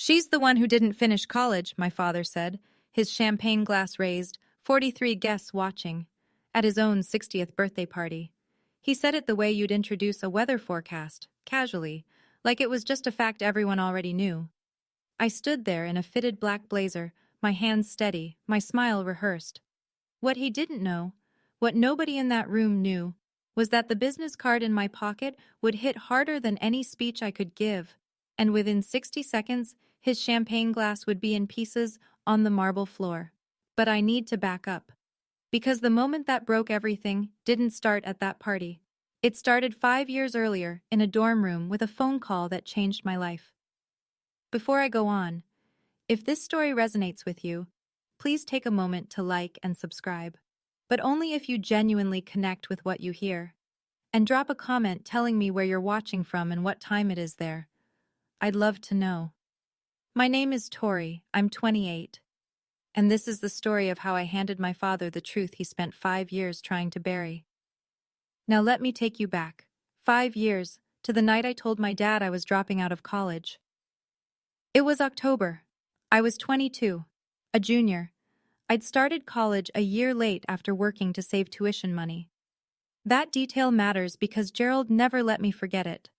She's the one who didn't finish college, my father said, his champagne glass raised, 43 guests watching, at his own 60th birthday party. He said it the way you'd introduce a weather forecast, casually, like it was just a fact everyone already knew. I stood there in a fitted black blazer, my hands steady, my smile rehearsed. What he didn't know, what nobody in that room knew, was that the business card in my pocket would hit harder than any speech I could give, and within 60 seconds, his champagne glass would be in pieces on the marble floor. But I need to back up. Because the moment that broke everything didn't start at that party. It started 5 years earlier in a dorm room with a phone call that changed my life. Before I go on, if this story resonates with you, please take a moment to like and subscribe, but only if you genuinely connect with what you hear. And drop a comment telling me where you're watching from and what time it is there. I'd love to know. My name is Tori, I'm 28. And this is the story of how I handed my father the truth he spent 5 years trying to bury. Now let me take you back, 5 years, to the night I told my dad I was dropping out of college. It was October. I was 22, a junior. I'd started college a year late after working to save tuition money. That detail matters because Gerald never let me forget it.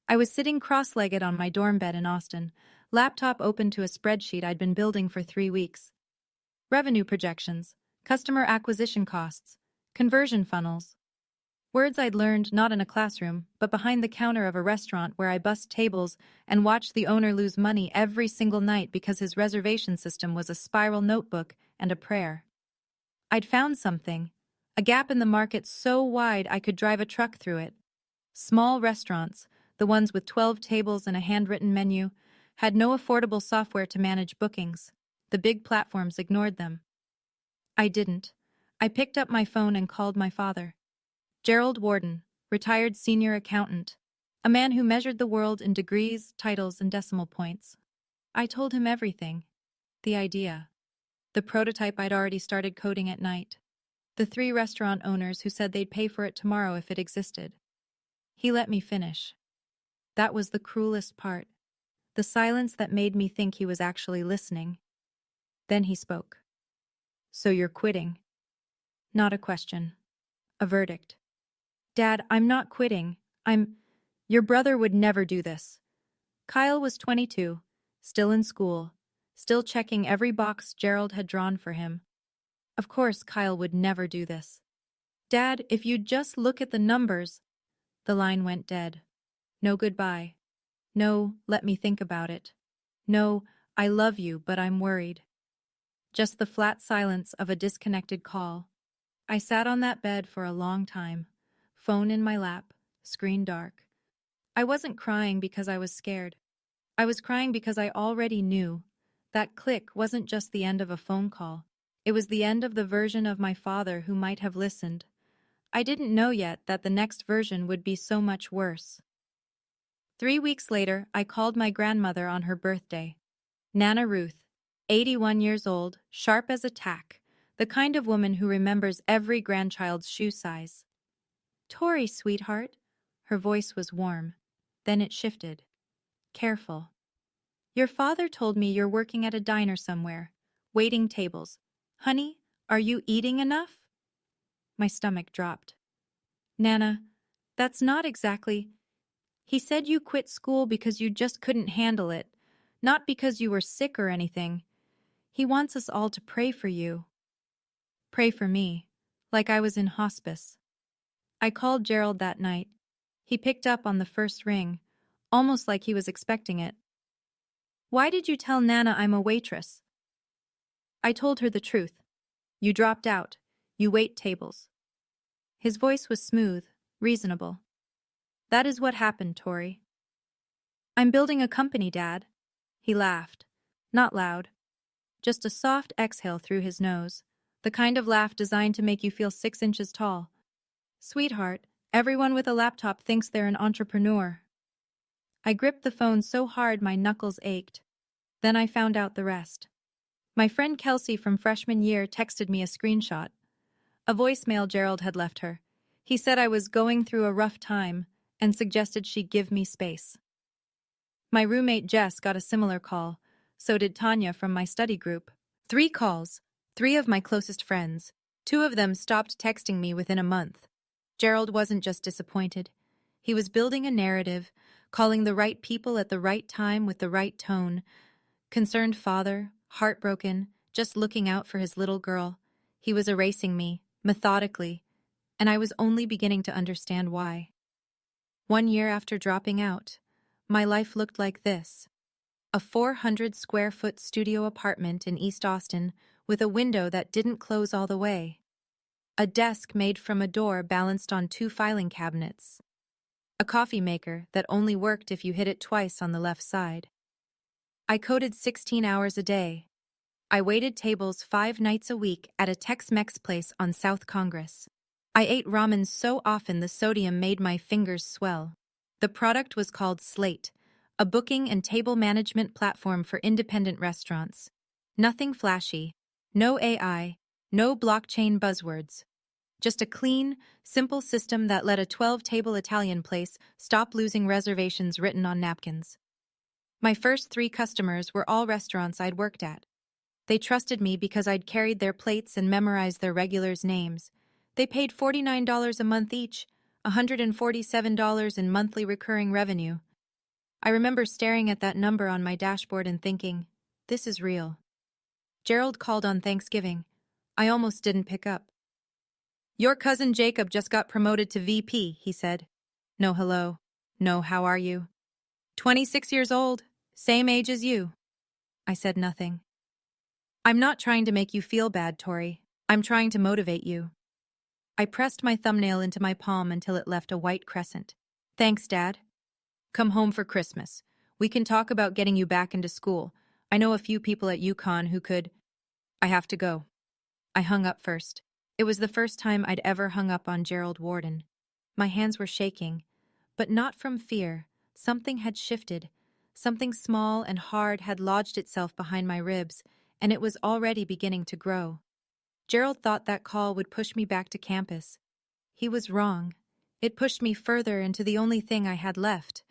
I was sitting cross-legged on my dorm bed in Austin, laptop open to a spreadsheet I'd been building for 3 weeks. Revenue projections, customer acquisition costs, conversion funnels. Words I'd learned not in a classroom, but behind the counter of a restaurant where I bussed tables and watched the owner lose money every single night because his reservation system was a spiral notebook and a prayer. I'd found something, a gap in the market so wide I could drive a truck through it. Small restaurants, the ones with 12 tables and a handwritten menu, had no affordable software to manage bookings. The big platforms ignored them. I didn't. I picked up my phone and called my father. Gerald Warden, retired senior accountant, a man who measured the world in degrees, titles, and decimal points. I told him everything. The idea. The prototype I'd already started coding at night. The 3 restaurant owners who said they'd pay for it tomorrow if it existed. He let me finish. That was the cruelest part. The silence that made me think he was actually listening. Then he spoke. So you're quitting? Not a question. A verdict. Dad, I'm not quitting. Your brother would never do this. Kyle was 22, still in school, still checking every box Gerald had drawn for him. Of course, Kyle would never do this. Dad, if you'd just look at the numbers. The line went dead. No goodbye. No, let me think about it. No, I love you, but I'm worried. Just the flat silence of a disconnected call. I sat on that bed for a long time, phone in my lap, screen dark. I wasn't crying because I was scared. I was crying because I already knew. That click wasn't just the end of a phone call. It was the end of the version of my father who might have listened. I didn't know yet that the next version would be so much worse. 3 weeks later, I called my grandmother on her birthday. Nana Ruth, 81 years old, sharp as a tack, the kind of woman who remembers every grandchild's shoe size. Tori, sweetheart. Her voice was warm. Then it shifted. Careful. Your father told me you're working at a diner somewhere, waiting tables. Honey, are you eating enough? My stomach dropped. Nana, that's not exactly... He said you quit school because you just couldn't handle it, not because you were sick or anything. He wants us all to pray for you. Pray for me, like I was in hospice. I called Gerald that night. He picked up on the first ring, almost like he was expecting it. Why did you tell Nana I'm a waitress? I told her the truth. You dropped out. You wait tables. His voice was smooth, reasonable. That is what happened, Tori. I'm building a company, Dad. He laughed. Not loud. Just a soft exhale through his nose, the kind of laugh designed to make you feel 6 inches tall. Sweetheart, everyone with a laptop thinks they're an entrepreneur. I gripped the phone so hard my knuckles ached. Then I found out the rest. My friend Kelsey from freshman year texted me a screenshot. A voicemail Gerald had left her. He said I was going through a rough time and suggested she give me space. My roommate Jess got a similar call, So did Tanya from my study group. 3 calls, 3 of my closest friends. 2 of them stopped texting me within a month. Gerald wasn't just disappointed. He was building a narrative, calling the right people at the right time with the right tone. Concerned father, heartbroken, just looking out for his little girl. He was erasing me, methodically, and I was only beginning to understand why. 1 year after dropping out, my life looked like this. A 400-square-foot studio apartment in East Austin with a window that didn't close all the way. A desk made from a door balanced on 2 filing cabinets. A coffee maker that only worked if you hit it twice on the left side. I coded 16 hours a day. I waited tables 5 nights a week at a Tex-Mex place on South Congress. I ate ramen so often the sodium made my fingers swell. The product was called Slate, a booking and table management platform for independent restaurants. Nothing flashy, no AI, no blockchain buzzwords. Just a clean, simple system that let a 12-table Italian place stop losing reservations written on napkins. My first 3 customers were all restaurants I'd worked at. They trusted me because I'd carried their plates and memorized their regulars' names. They paid $49 a month each, $147 in monthly recurring revenue. I remember staring at that number on my dashboard and thinking, this is real. Gerald called on Thanksgiving. I almost didn't pick up. Your cousin Jacob just got promoted to VP, he said. No hello. No how are you? 26 years old, same age as you. I said nothing. I'm not trying to make you feel bad, Tori. I'm trying to motivate you. I pressed my thumbnail into my palm until it left a white crescent. Thanks, Dad. Come home for Christmas. We can talk about getting you back into school. I know a few people at UConn who could. I have to go. I hung up first. It was the first time I'd ever hung up on Gerald Warden. My hands were shaking, but not from fear. Something had shifted. Something small and hard had lodged itself behind my ribs, and it was already beginning to grow. Gerald thought that call would push me back to campus. He was wrong. It pushed me further into the only thing I had left,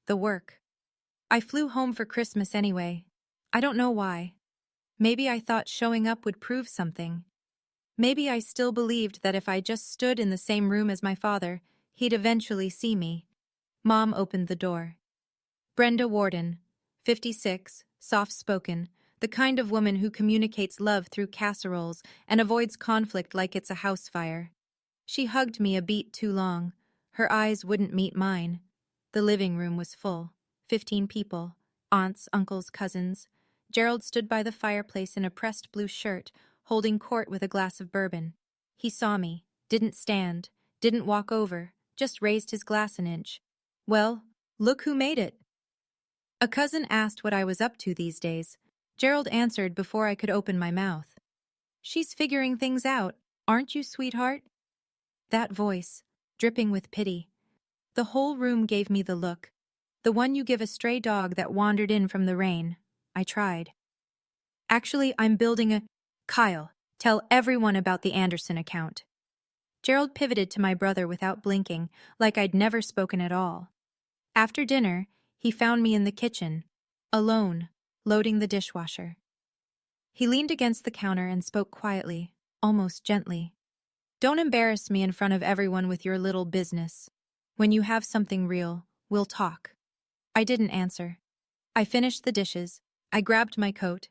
the work. I flew home for Christmas anyway. I don't know why. Maybe I thought showing up would prove something. Maybe I still believed that if I just stood in the same room as my father, he'd eventually see me. Mom opened the door. Brenda Warden, 56, soft-spoken, the kind of woman who communicates love through casseroles and avoids conflict like it's a house fire. She hugged me a beat too long. Her eyes wouldn't meet mine. The living room was full. 15 people. Aunts, uncles, cousins. Gerald stood by the fireplace in a pressed blue shirt, holding court with a glass of bourbon. He saw me, didn't stand, didn't walk over, just raised his glass an inch. Well, look who made it. A cousin asked what I was up to these days. Gerald answered before I could open my mouth. She's figuring things out, aren't you, sweetheart? That voice, dripping with pity. The whole room gave me the look. The one you give a stray dog that wandered in from the rain. I tried. Actually, I'm building a... Kyle, tell everyone about the Anderson account. Gerald pivoted to my brother without blinking, like I'd never spoken at all. After dinner, he found me in the kitchen, alone, loading the dishwasher. He leaned against the counter and spoke quietly, almost gently. Don't embarrass me in front of everyone with your little business. When you have something real, we'll talk. I didn't answer. I finished the dishes. I grabbed my coat.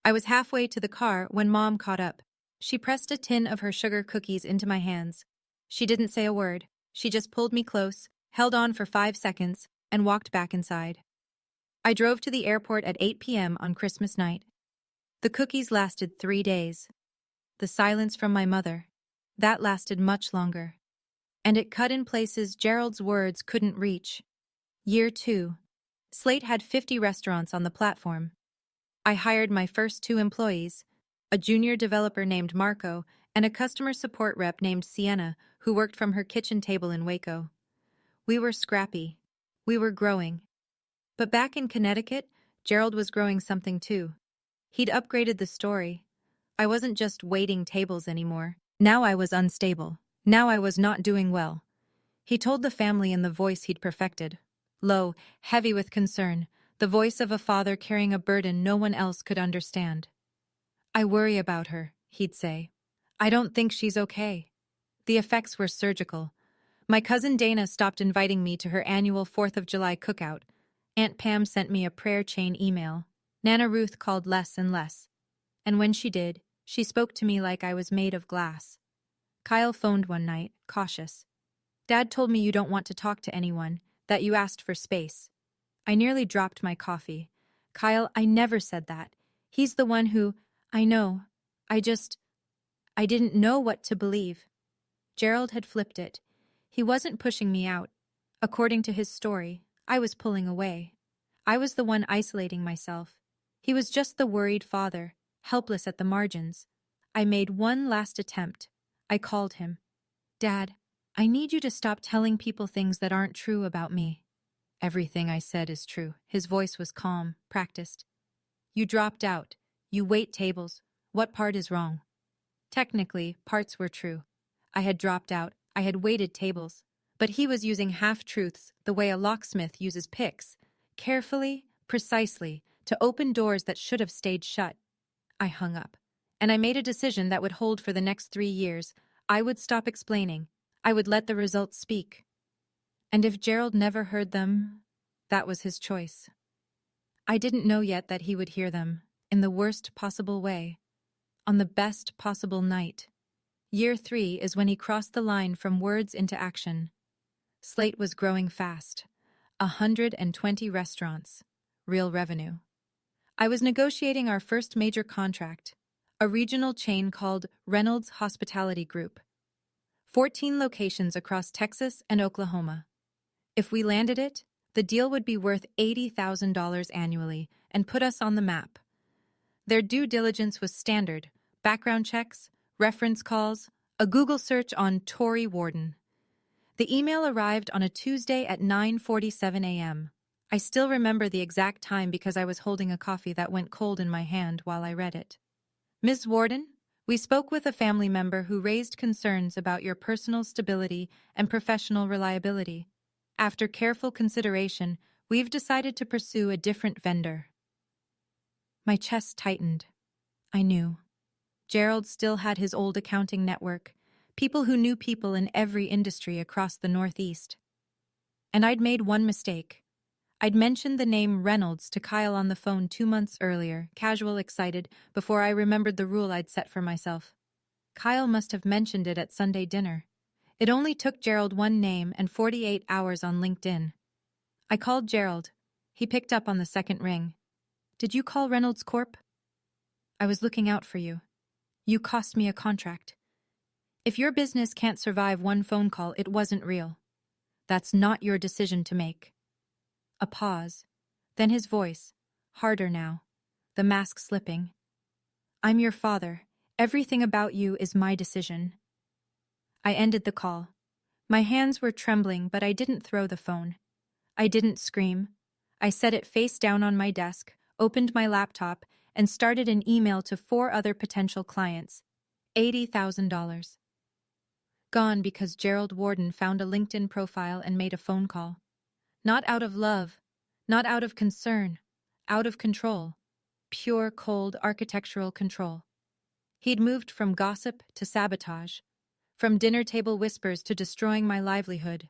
I was halfway to the car when Mom caught up. She pressed a tin of her sugar cookies into my hands. She didn't say a word. She just pulled me close, held on for 5 seconds, and walked back inside. I drove to the airport at 8 p.m. on Christmas night. The cookies lasted 3 days. The silence from my mother, that lasted much longer. And it cut in places Gerald's words couldn't reach. Year 2. Slate had 50 restaurants on the platform. I hired my first 2 employees, a junior developer named Marco and a customer support rep named Sienna, who worked from her kitchen table in Waco. We were scrappy. We were growing. But back in Connecticut, Gerald was growing something too. He'd upgraded the story. I wasn't just waiting tables anymore. Now I was unstable. Now I was not doing well. He told the family in the voice he'd perfected. Low, heavy with concern, the voice of a father carrying a burden no one else could understand. "I worry about her," he'd say. "I don't think she's okay." The effects were surgical. My cousin Dana stopped inviting me to her annual 4th of July cookout. Aunt Pam sent me a prayer chain email. Nana Ruth called less and less. And when she did, she spoke to me like I was made of glass. Kyle phoned one night, cautious. "Dad told me you don't want to talk to anyone, that you asked for space." I nearly dropped my coffee. "Kyle, I never said that. He's the one who, I know. I didn't know what to believe." Gerald had flipped it. He wasn't pushing me out. According to his story, I was pulling away. I was the one isolating myself. He was just the worried father, helpless at the margins. I made one last attempt. I called him. "Dad, I need you to stop telling people things that aren't true about me." "Everything I said is true." His voice was calm, practiced. "You dropped out. You wait tables. What part is wrong?" Technically, parts were true. I had dropped out. I had waited tables. But he was using half-truths the way a locksmith uses picks, carefully, precisely, to open doors that should have stayed shut. I hung up. And I made a decision that would hold for the next 3 years. I would stop explaining. I would let the results speak. And if Gerald never heard them, that was his choice. I didn't know yet that he would hear them, in the worst possible way, on the best possible night. Year 3 is when he crossed the line from words into action. Slate was growing fast. 120 restaurants. Real revenue. I was negotiating our first major contract, a regional chain called Reynolds Hospitality Group. 14 locations across Texas and Oklahoma. If we landed it, the deal would be worth $80,000 annually and put us on the map. Their due diligence was standard: background checks, reference calls, a Google search on Tory Warden. The email arrived on a Tuesday at 9:47 a.m. I still remember the exact time because I was holding a coffee that went cold in my hand while I read it. "Ms. Warden, we spoke with a family member who raised concerns about your personal stability and professional reliability. After careful consideration, we've decided to pursue a different vendor." My chest tightened. I knew. Gerald still had his old accounting network, people who knew people in every industry across the Northeast. And I'd made one mistake. I'd mentioned the name Reynolds to Kyle on the phone 2 months earlier, casual, excited, before I remembered the rule I'd set for myself. Kyle must have mentioned it at Sunday dinner. It only took Gerald one name and 48 hours on LinkedIn. I called Gerald. He picked up on the second ring. "Did you call Reynolds Corp?" "I was looking out for you. You cost me a contract. If your business can't survive one phone call, it wasn't real. That's not your decision to make." A pause. Then his voice, harder now, the mask slipping. "I'm your father. Everything about you is my decision." I ended the call. My hands were trembling, but I didn't throw the phone. I didn't scream. I set it face down on my desk, opened my laptop, and started an email to 4 other potential clients. $80,000. Gone because Gerald Warden found a LinkedIn profile and made a phone call. Not out of love, not out of concern, out of control. Pure, cold, architectural control. He'd moved from gossip to sabotage, from dinner table whispers to destroying my livelihood.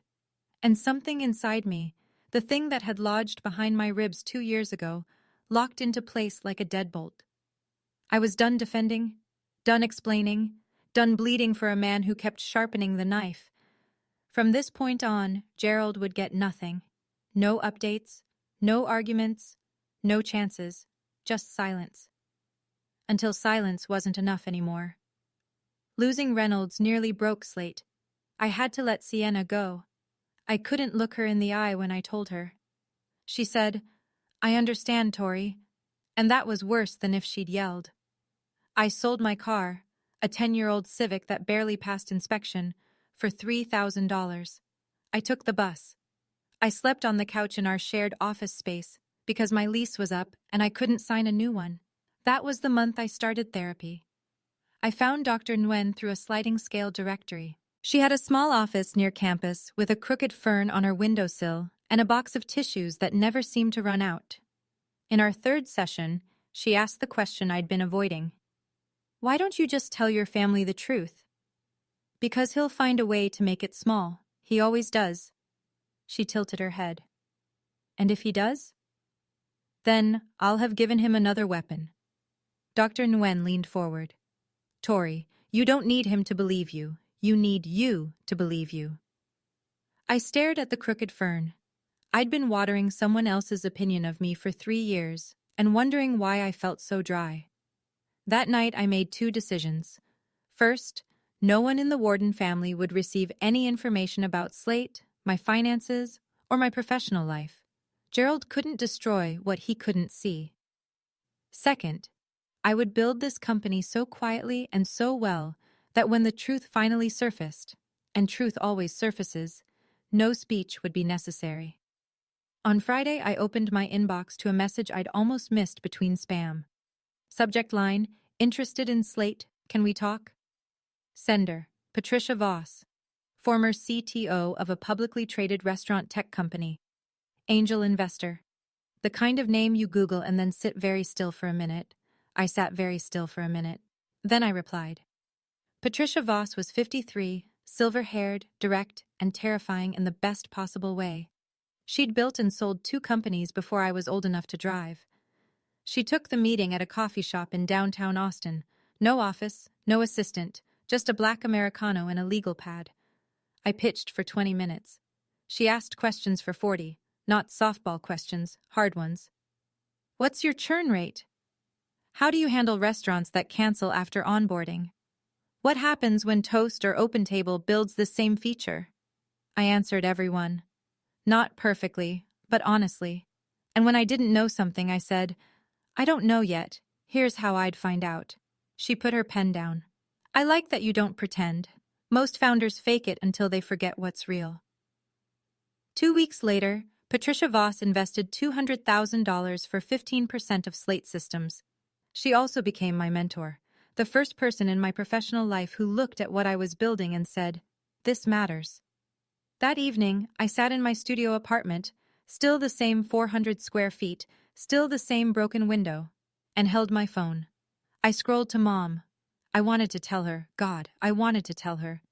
And something inside me, the thing that had lodged behind my ribs 2 years ago, locked into place like a deadbolt. I was done defending, done explaining, done bleeding for a man who kept sharpening the knife. From this point on, Gerald would get nothing. No updates, no arguments, no chances, just silence. Until silence wasn't enough anymore. Losing Reynolds nearly broke Slate. I had to let Sienna go. I couldn't look her in the eye when I told her. She said, "I understand, Tori," and that was worse than if she'd yelled. I sold my car, a 10-year-old Civic that barely passed inspection, for $3,000. I took the bus. I slept on the couch in our shared office space because my lease was up and I couldn't sign a new one. That was the month I started therapy. I found Dr. Nguyen through a sliding scale directory. She had a small office near campus with a crooked fern on her windowsill and a box of tissues that never seemed to run out. In our third session, she asked the question I'd been avoiding. Why don't you just tell your family the truth? Because he'll find a way to make it small. He always does. She tilted her head. And if he does? Then I'll have given him another weapon. Dr. Nguyen leaned forward. Tori, you don't need him to believe you. You need you to believe you. I stared at the crooked fern. I'd been watering someone else's opinion of me for 3 years and wondering why I felt so dry. That night I made 2 decisions. First, no one in the Warden family would receive any information about Slate, my finances, or my professional life. Gerald couldn't destroy what he couldn't see. Second, I would build this company so quietly and so well that when the truth finally surfaced, and truth always surfaces, no speech would be necessary. On Friday, I opened my inbox to a message I'd almost missed between spam. Subject line, interested in Slate, can we talk? Sender, Patricia Voss, former CTO of a publicly traded restaurant tech company. Angel investor. The kind of name you Google and then sit very still for a minute. I sat very still for a minute. Then I replied. Patricia Voss was 53, silver-haired, direct, and terrifying in the best possible way. She'd built and sold 2 companies before I was old enough to drive. She took the meeting at a coffee shop in downtown Austin. No office, no assistant, just a black Americano and a legal pad. I pitched for 20 minutes. She asked questions for 40, not softball questions, hard ones. What's your churn rate? How do you handle restaurants that cancel after onboarding? What happens when Toast or OpenTable builds the same feature? I answered everyone. Not perfectly, but honestly. And when I didn't know something, I said, I don't know yet. Here's how I'd find out. She put her pen down. I like that you don't pretend. Most founders fake it until they forget what's real. 2 weeks later, Patricia Voss invested $200,000 for 15% of Slate Systems. She also became my mentor, the first person in my professional life who looked at what I was building and said, this matters. That evening, I sat in my studio apartment, still the same 400 square feet, still the same broken window, and held my phone. I scrolled to Mom. I wanted to tell her, God, I wanted to tell her.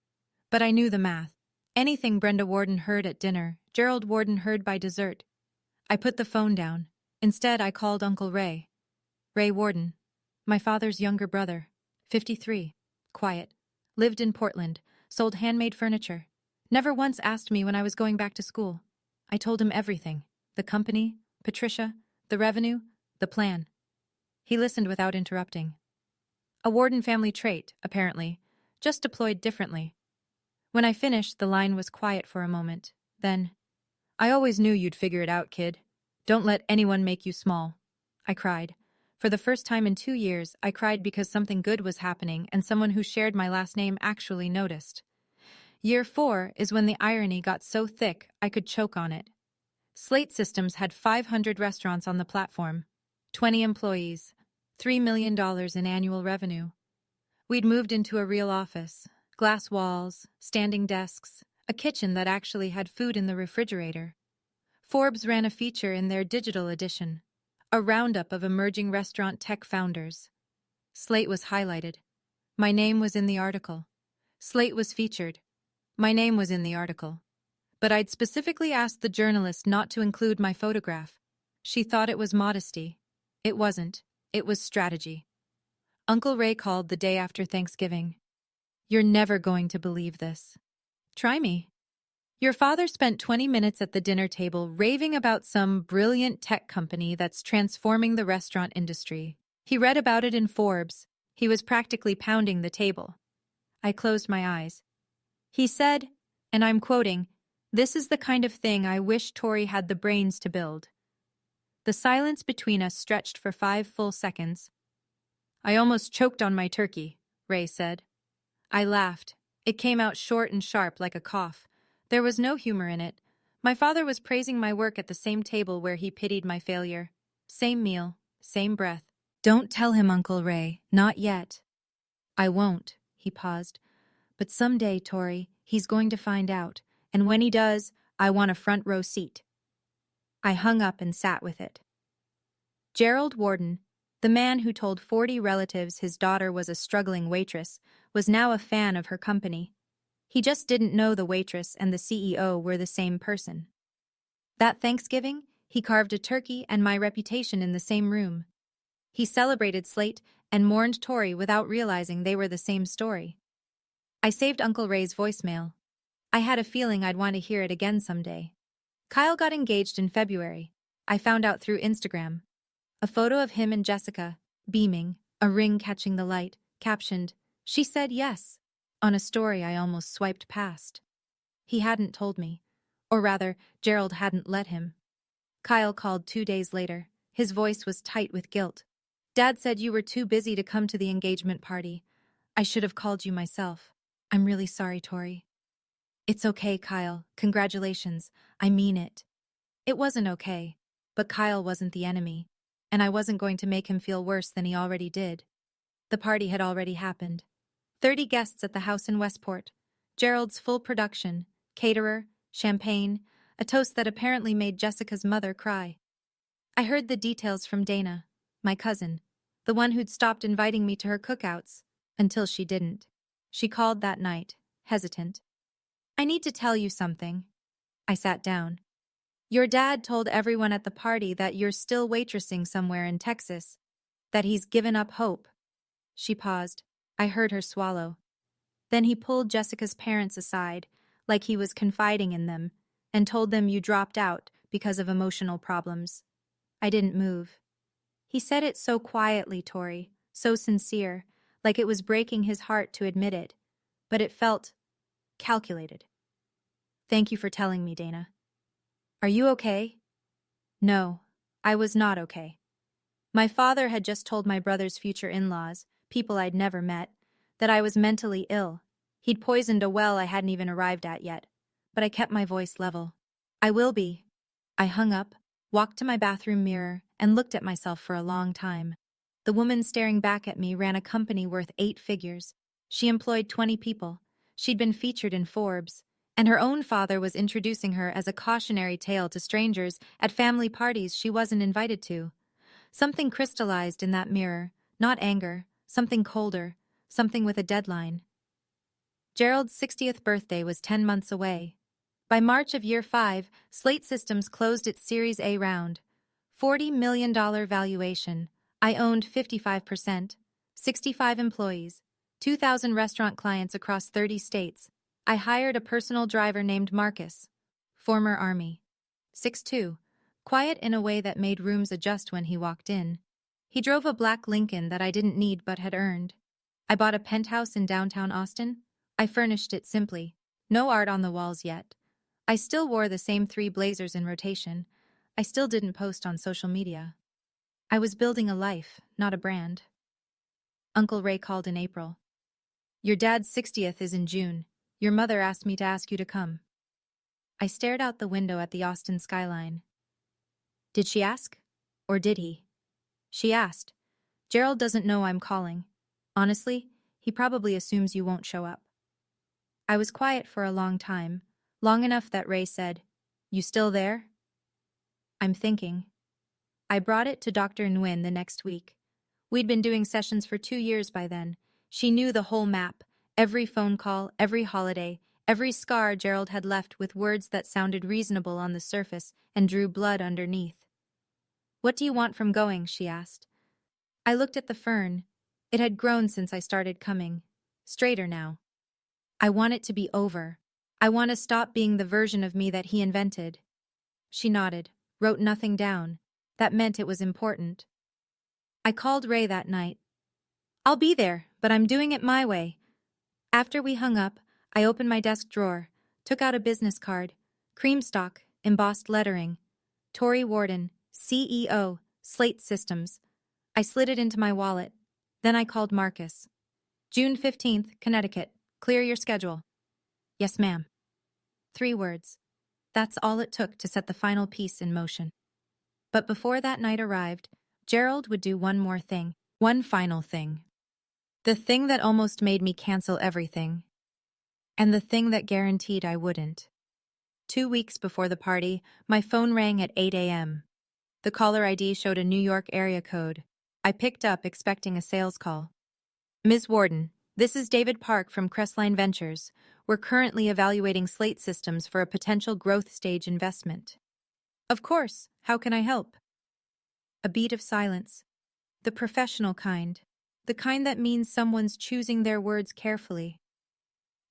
But I knew the math. Anything Brenda Warden heard at dinner, Gerald Warden heard by dessert. I put the phone down. Instead, I called Uncle Ray. Ray Warden, my father's younger brother, 53, quiet, lived in Portland, sold handmade furniture. Never once asked me when I was going back to school. I told him everything. The company, Patricia, the revenue, the plan. He listened without interrupting. A Warden family trait, apparently, just deployed differently. When I finished, the line was quiet for a moment. Then, I always knew you'd figure it out, kid. Don't let anyone make you small. I cried. For the first time in 2 years, I cried because something good was happening and someone who shared my last name actually noticed. Year 4 is when the irony got so thick I could choke on it. Slate Systems had 500 restaurants on the platform, 20 employees, $3 million in annual revenue. We'd moved into a real office, glass walls, standing desks, a kitchen that actually had food in the refrigerator. Forbes ran a feature in their digital edition, a roundup of emerging restaurant tech founders. Slate was highlighted. My name was in the article. Slate was featured. My name was in the article. But I'd specifically asked the journalist not to include my photograph. She thought it was modesty. It wasn't. It was strategy. Uncle Ray called the day after Thanksgiving. You're never going to believe this. Try me. Your father spent 20 minutes at the dinner table raving about some brilliant tech company that's transforming the restaurant industry. He read about it in Forbes. He was practically pounding the table. I closed my eyes. He said, and I'm quoting, "This is the kind of thing I wish Tori had the brains to build." The silence between us stretched for 5 full seconds. I almost choked on my turkey, Ray said. I laughed. It came out short and sharp like a cough. There was no humor in it. My father was praising my work at the same table where he pitied my failure. Same meal, same breath. Don't tell him, Uncle Ray, not yet. I won't, he paused. But someday, Tori, he's going to find out. And when he does, I want a front row seat. I hung up and sat with it. Gerald Warden, the man who told 40 relatives his daughter was a struggling waitress, was now a fan of her company. He just didn't know the waitress and the CEO were the same person. That Thanksgiving, he carved a turkey and my reputation in the same room. He celebrated Slate and mourned Tori without realizing they were the same story. I saved Uncle Ray's voicemail. I had a feeling I'd want to hear it again someday. Kyle got engaged in February. I found out through Instagram. A photo of him and Jessica, beaming, a ring catching the light, captioned, "She said yes," on a story I almost swiped past. He hadn't told me. Or rather, Gerald hadn't let him. Kyle called 2 days later. His voice was tight with guilt. "Dad said you were too busy to come to the engagement party. I should have called you myself. I'm really sorry, Tori." "It's okay, Kyle. Congratulations. I mean it." It wasn't okay, but Kyle wasn't the enemy, and I wasn't going to make him feel worse than he already did. The party had already happened. 30 guests at the house in Westport. Gerald's full production, caterer, champagne, a toast that apparently made Jessica's mother cry. I heard the details from Dana, my cousin, the one who'd stopped inviting me to her cookouts, until she didn't. She called that night, hesitant. "I need to tell you something." I sat down. "Your dad told everyone at the party that you're still waitressing somewhere in Texas, that he's given up hope." She paused. I heard her swallow. Then he pulled Jessica's parents aside, like he was confiding in them, and told them you dropped out because of emotional problems. I didn't move. He said it so quietly, Tori, so sincere, like it was breaking his heart to admit it, but it felt calculated. "Thank you for telling me, Dana." "Are you okay?" No, I was not okay. My father had just told my brother's future in-laws, people I'd never met, that I was mentally ill. He'd poisoned a well I hadn't even arrived at yet, but I kept my voice level. "I will be." I hung up, walked to my bathroom mirror, and looked at myself for a long time. The woman staring back at me ran a company worth 8 figures. She employed 20 people. She'd been featured in Forbes, and her own father was introducing her as a cautionary tale to strangers at family parties she wasn't invited to. Something crystallized in that mirror, not anger, something colder, something with a deadline. Gerald's 60th birthday was 10 months away. By March of year 5, Slate Systems closed its Series A round. $40 million valuation. I owned 55%. 65 employees. 2,000 restaurant clients across 30 states. I hired a personal driver named Marcus. Former Army. 6'2". Quiet in a way that made rooms adjust when he walked in. He drove a black Lincoln that I didn't need but had earned. I bought a penthouse in downtown Austin. I furnished it simply. No art on the walls yet. I still wore the same 3 blazers in rotation. I still didn't post on social media. I was building a life, not a brand. Uncle Ray called in April. "Your dad's 60th is in June. Your mother asked me to ask you to come." I stared out the window at the Austin skyline. "Did she ask? Or did he?" "She asked. Gerald doesn't know I'm calling. Honestly, he probably assumes you won't show up." I was quiet for a long time, long enough that Ray said, "You still there?" "I'm thinking." I brought it to Dr. Nguyen the next week. We'd been doing sessions for 2 years by then. She knew the whole map, every phone call, every holiday, every scar Gerald had left with words that sounded reasonable on the surface and drew blood underneath. "What do you want from going?" she asked. I looked at the fern. It had grown since I started coming. Straighter now. "I want it to be over. I want to stop being the version of me that he invented." She nodded, wrote nothing down. That meant it was important. I called Ray that night. "I'll be there, but I'm doing it my way." After we hung up, I opened my desk drawer, took out a business card, cream stock, embossed lettering. Tori Warden, CEO, Slate Systems. I slid it into my wallet. Then I called Marcus. "June 15th, Connecticut. Clear your schedule." "Yes, ma'am." 3 words. That's all it took to set the final piece in motion. But before that night arrived, Gerald would do one more thing. One final thing. The thing that almost made me cancel everything. And the thing that guaranteed I wouldn't. 2 weeks before the party, my phone rang at 8 a.m. The caller ID showed a New York area code. I picked up, expecting a sales call. Ms. Warden, this is David Park from Crestline Ventures. We're currently evaluating Slate Systems for a potential growth stage investment. Of course, how can I help? A beat of silence. The professional kind. The kind that means someone's choosing their words carefully.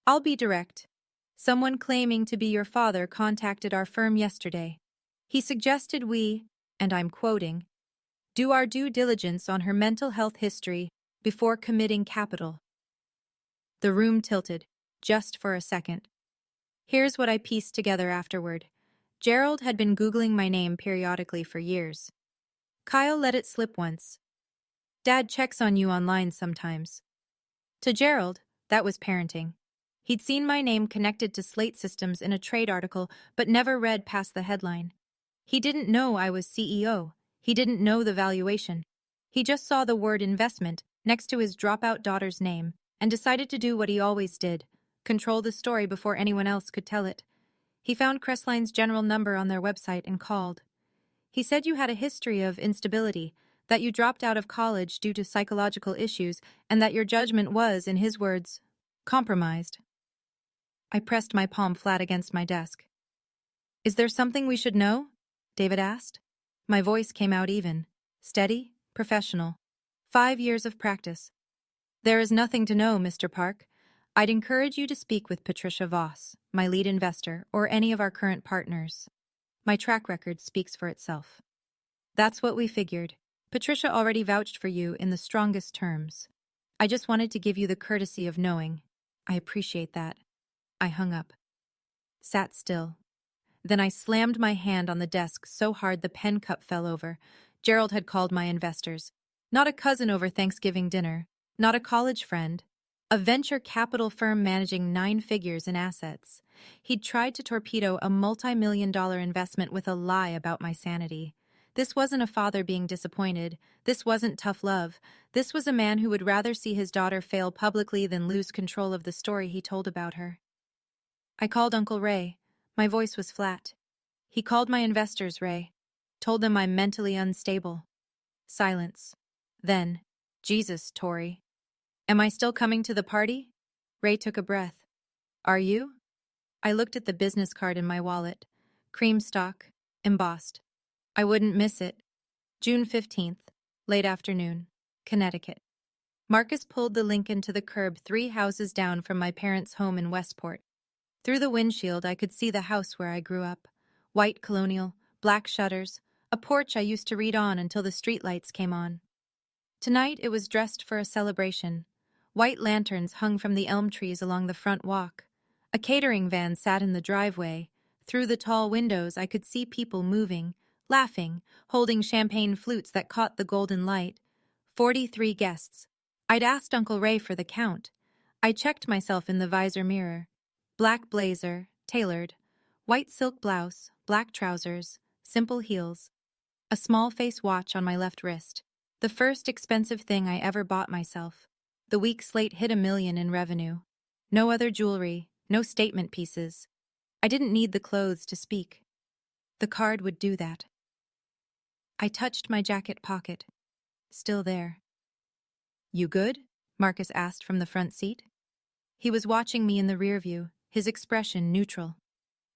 I'll be direct. Someone claiming to be your father contacted our firm yesterday. He suggested we, and I'm quoting, do our due diligence on her mental health history before committing capital. The room tilted, just for a second. Here's what I pieced together afterward. Gerald had been Googling my name periodically for years. Kyle let it slip once. Dad checks on you online sometimes. To Gerald, that was parenting. He'd seen my name connected to Slate Systems in a trade article, but never read past the headline. He didn't know I was CEO. He didn't know the valuation. He just saw the word investment next to his dropout daughter's name and decided to do what he always did, control the story before anyone else could tell it. He found Crestline's general number on their website and called. He said you had a history of instability, that you dropped out of college due to psychological issues, and that your judgment was, in his words, compromised. I pressed my palm flat against my desk. Is there something we should know? David asked. My voice came out even, steady, professional. 5 years of practice. There is nothing to know, Mr. Park. I'd encourage you to speak with Patricia Voss, my lead investor, or any of our current partners. My track record speaks for itself. That's what we figured. Patricia already vouched for you in the strongest terms. I just wanted to give you the courtesy of knowing. I appreciate that. I hung up. Sat still. Then I slammed my hand on the desk so hard the pen cup fell over. Gerald had called my investors. Not a cousin over Thanksgiving dinner. Not a college friend. A venture capital firm managing 9 figures in assets. He'd tried to torpedo a multi-million-dollar investment with a lie about my sanity. This wasn't a father being disappointed. This wasn't tough love. This was a man who would rather see his daughter fail publicly than lose control of the story he told about her. I called Uncle Ray. My voice was flat. He called my investors, Ray. Told them I'm mentally unstable. Silence. Then, Jesus, Tori. Am I still coming to the party? Ray took a breath. Are you? I looked at the business card in my wallet. Cream stock, embossed. I wouldn't miss it. June 15th, late afternoon, Connecticut. Marcus pulled the Lincoln to the curb 3 houses down from my parents' home in Westport. Through the windshield, I could see the house where I grew up. White colonial, black shutters, a porch I used to read on until the streetlights came on. Tonight it was dressed for a celebration. White lanterns hung from the elm trees along the front walk. A catering van sat in the driveway. Through the tall windows, I could see people moving, laughing, holding champagne flutes that caught the golden light. 43 guests. I'd asked Uncle Ray for the count. I checked myself in the visor mirror. Black blazer, tailored, white silk blouse, black trousers, simple heels. A small face watch on my left wrist. The first expensive thing I ever bought myself. The week Slate hit $1 million in revenue. No other jewelry, no statement pieces. I didn't need the clothes to speak. The card would do that. I touched my jacket pocket. Still there. You good? Marcus asked from the front seat. He was watching me in the rear view, his expression neutral.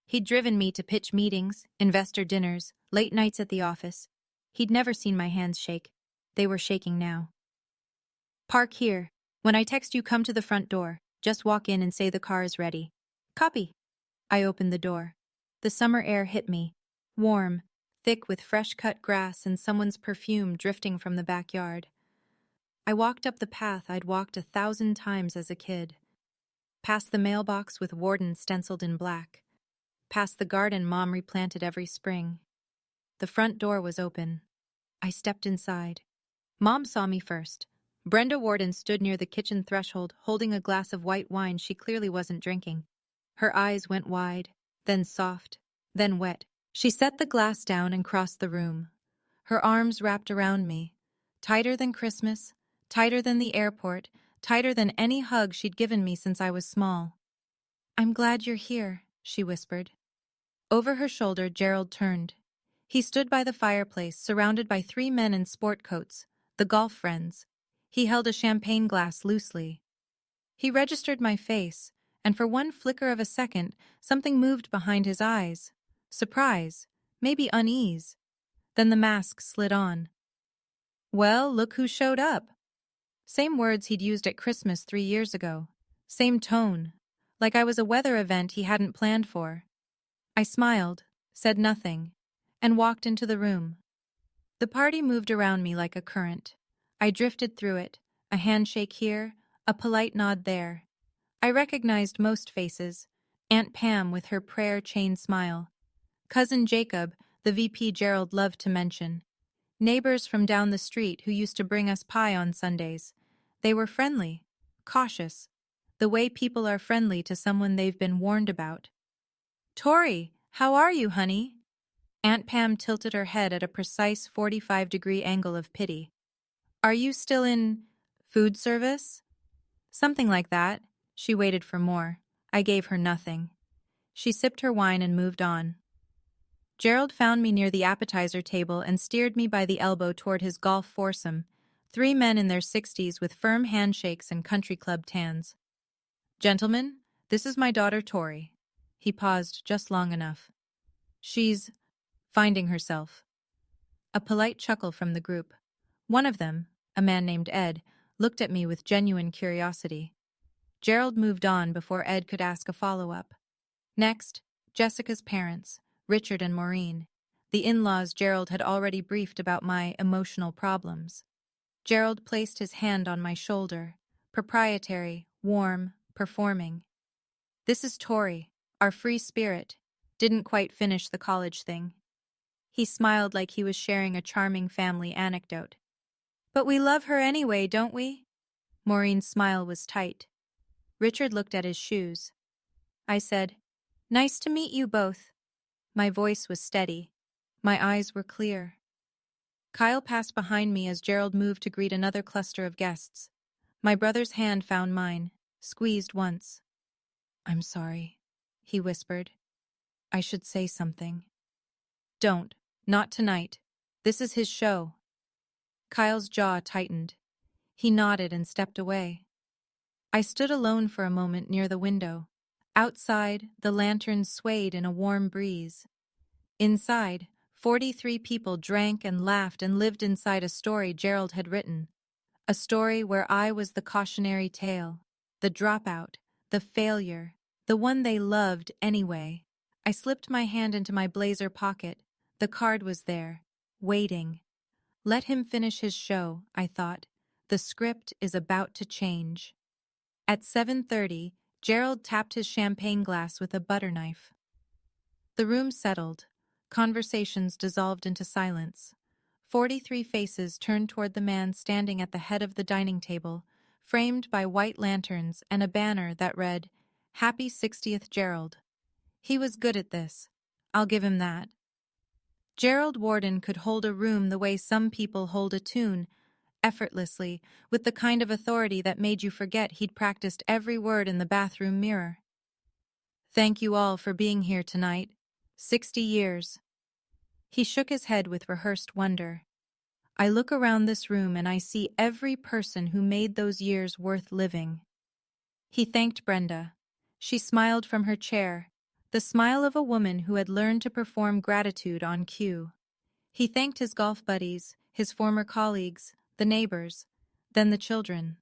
He'd driven me to pitch meetings, investor dinners, late nights at the office. He'd never seen my hands shake. They were shaking now. Park here. When I text you, come to the front door. Just walk in and say the car is ready. Copy. I opened the door. The summer air hit me. Warm, thick with fresh-cut grass and someone's perfume drifting from the backyard. I walked up the path I'd walked 1,000 times as a kid. Past the mailbox with Warden stenciled in black. Past the garden Mom replanted every spring. The front door was open. I stepped inside. Mom saw me first. Brenda Warden stood near the kitchen threshold, holding a glass of white wine she clearly wasn't drinking. Her eyes went wide, then soft, then wet. She set the glass down and crossed the room. Her arms wrapped around me, tighter than Christmas, tighter than the airport, tighter than any hug she'd given me since I was small. I'm glad you're here, she whispered. Over her shoulder, Gerald turned. He stood by the fireplace, surrounded by 3 men in sport coats, the golf friends. He held a champagne glass loosely. He registered my face, and for one flicker of a second, something moved behind his eyes. Surprise, maybe unease. Then the mask slid on. "Well, look who showed up." Same words he'd used at Christmas 3 years ago. Same tone, like I was a weather event he hadn't planned for. I smiled, said nothing, and walked into the room. The party moved around me like a current. I drifted through it, a handshake here, a polite nod there. I recognized most faces: Aunt Pam with her prayer chain smile, Cousin Jacob, the VP Gerald loved to mention, neighbors from down the street who used to bring us pie on Sundays. They were friendly, cautious, the way people are friendly to someone they've been warned about. "Tori, how are you, honey?" Aunt Pam tilted her head at a precise 45-degree angle of pity. "Are you still in food service?" "Something like that." She waited for more. I gave her nothing. She sipped her wine and moved on. Gerald found me near the appetizer table and steered me by the elbow toward his golf foursome, 3 men in their 60s with firm handshakes and country club tans. "Gentlemen, this is my daughter Tori." He paused just long enough. "She's finding herself." A polite chuckle from the group. One of them, a man named Ed, looked at me with genuine curiosity. Gerald moved on before Ed could ask a follow-up. Next, Jessica's parents, Richard and Maureen. The in-laws Gerald had already briefed about my emotional problems. Gerald placed his hand on my shoulder, proprietary, warm, performing. "This is Tori, our free spirit. Didn't quite finish the college thing." He smiled like he was sharing a charming family anecdote. "But we love her anyway, don't we?" Maureen's smile was tight. Richard looked at his shoes. I said, "Nice to meet you both." My voice was steady. My eyes were clear. Kyle passed behind me as Gerald moved to greet another cluster of guests. My brother's hand found mine, squeezed once. "I'm sorry," he whispered. "I should say something." "Don't. Not tonight. This is his show." Kyle's jaw tightened. He nodded and stepped away. I stood alone for a moment near the window. Outside, the lanterns swayed in a warm breeze. Inside, 43 people drank and laughed and lived inside a story Gerald had written. A story where I was the cautionary tale, the dropout, the failure, the one they loved anyway. I slipped my hand into my blazer pocket. The card was there, waiting. Let him finish his show, I thought. The script is about to change. At 7:30, Gerald tapped his champagne glass with a butter knife. The room settled. Conversations dissolved into silence. 43 faces turned toward the man standing at the head of the dining table, framed by white lanterns and a banner that read, "Happy 60th Gerald." He was good at this. I'll give him that. Gerald Warden could hold a room the way some people hold a tune, effortlessly, with the kind of authority that made you forget he'd practiced every word in the bathroom mirror. "Thank you all for being here tonight. 60 years. He shook his head with rehearsed wonder. "I look around this room and I see every person who made those years worth living." He thanked Brenda. She smiled from her chair, the smile of a woman who had learned to perform gratitude on cue. He thanked his golf buddies, his former colleagues, the neighbors, then the children.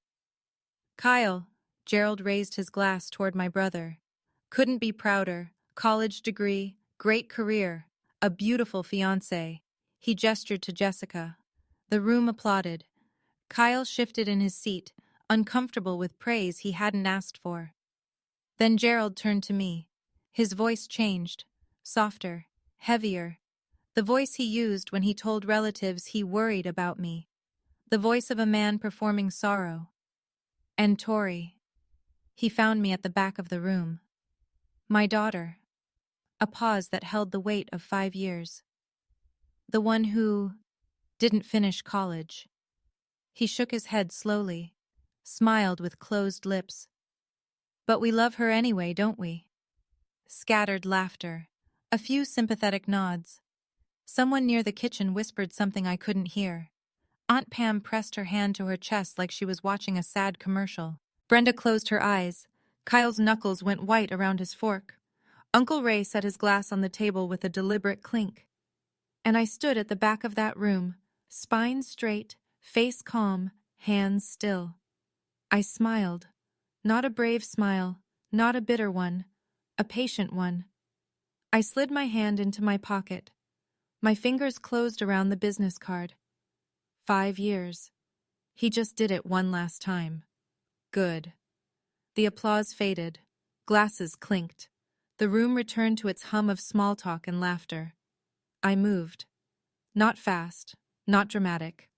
"Kyle," Gerald raised his glass toward my brother. "Couldn't be prouder. College degree, great career, a beautiful fiancée." He gestured to Jessica. The room applauded. Kyle shifted in his seat, uncomfortable with praise he hadn't asked for. Then Gerald turned to me. His voice changed, softer, heavier. The voice he used when he told relatives he worried about me. The voice of a man performing sorrow. "And Tori." He found me at the back of the room. "My daughter." A pause that held the weight of 5 years. "The one who didn't finish college." He shook his head slowly, smiled with closed lips. "But we love her anyway, don't we?" Scattered laughter, a few sympathetic nods. Someone near the kitchen whispered something I couldn't hear. Aunt Pam pressed her hand to her chest like she was watching a sad commercial. Brenda closed her eyes. Kyle's knuckles went white around his fork. Uncle Ray set his glass on the table with a deliberate clink. And I stood at the back of that room, spine straight, face calm, hands still. I smiled. Not a brave smile, not a bitter one, a patient one. I slid my hand into my pocket. My fingers closed around the business card. 5 years. He just did it one last time. Good. The applause faded. Glasses clinked. The room returned to its hum of small talk and laughter. I moved. Not fast, not dramatic.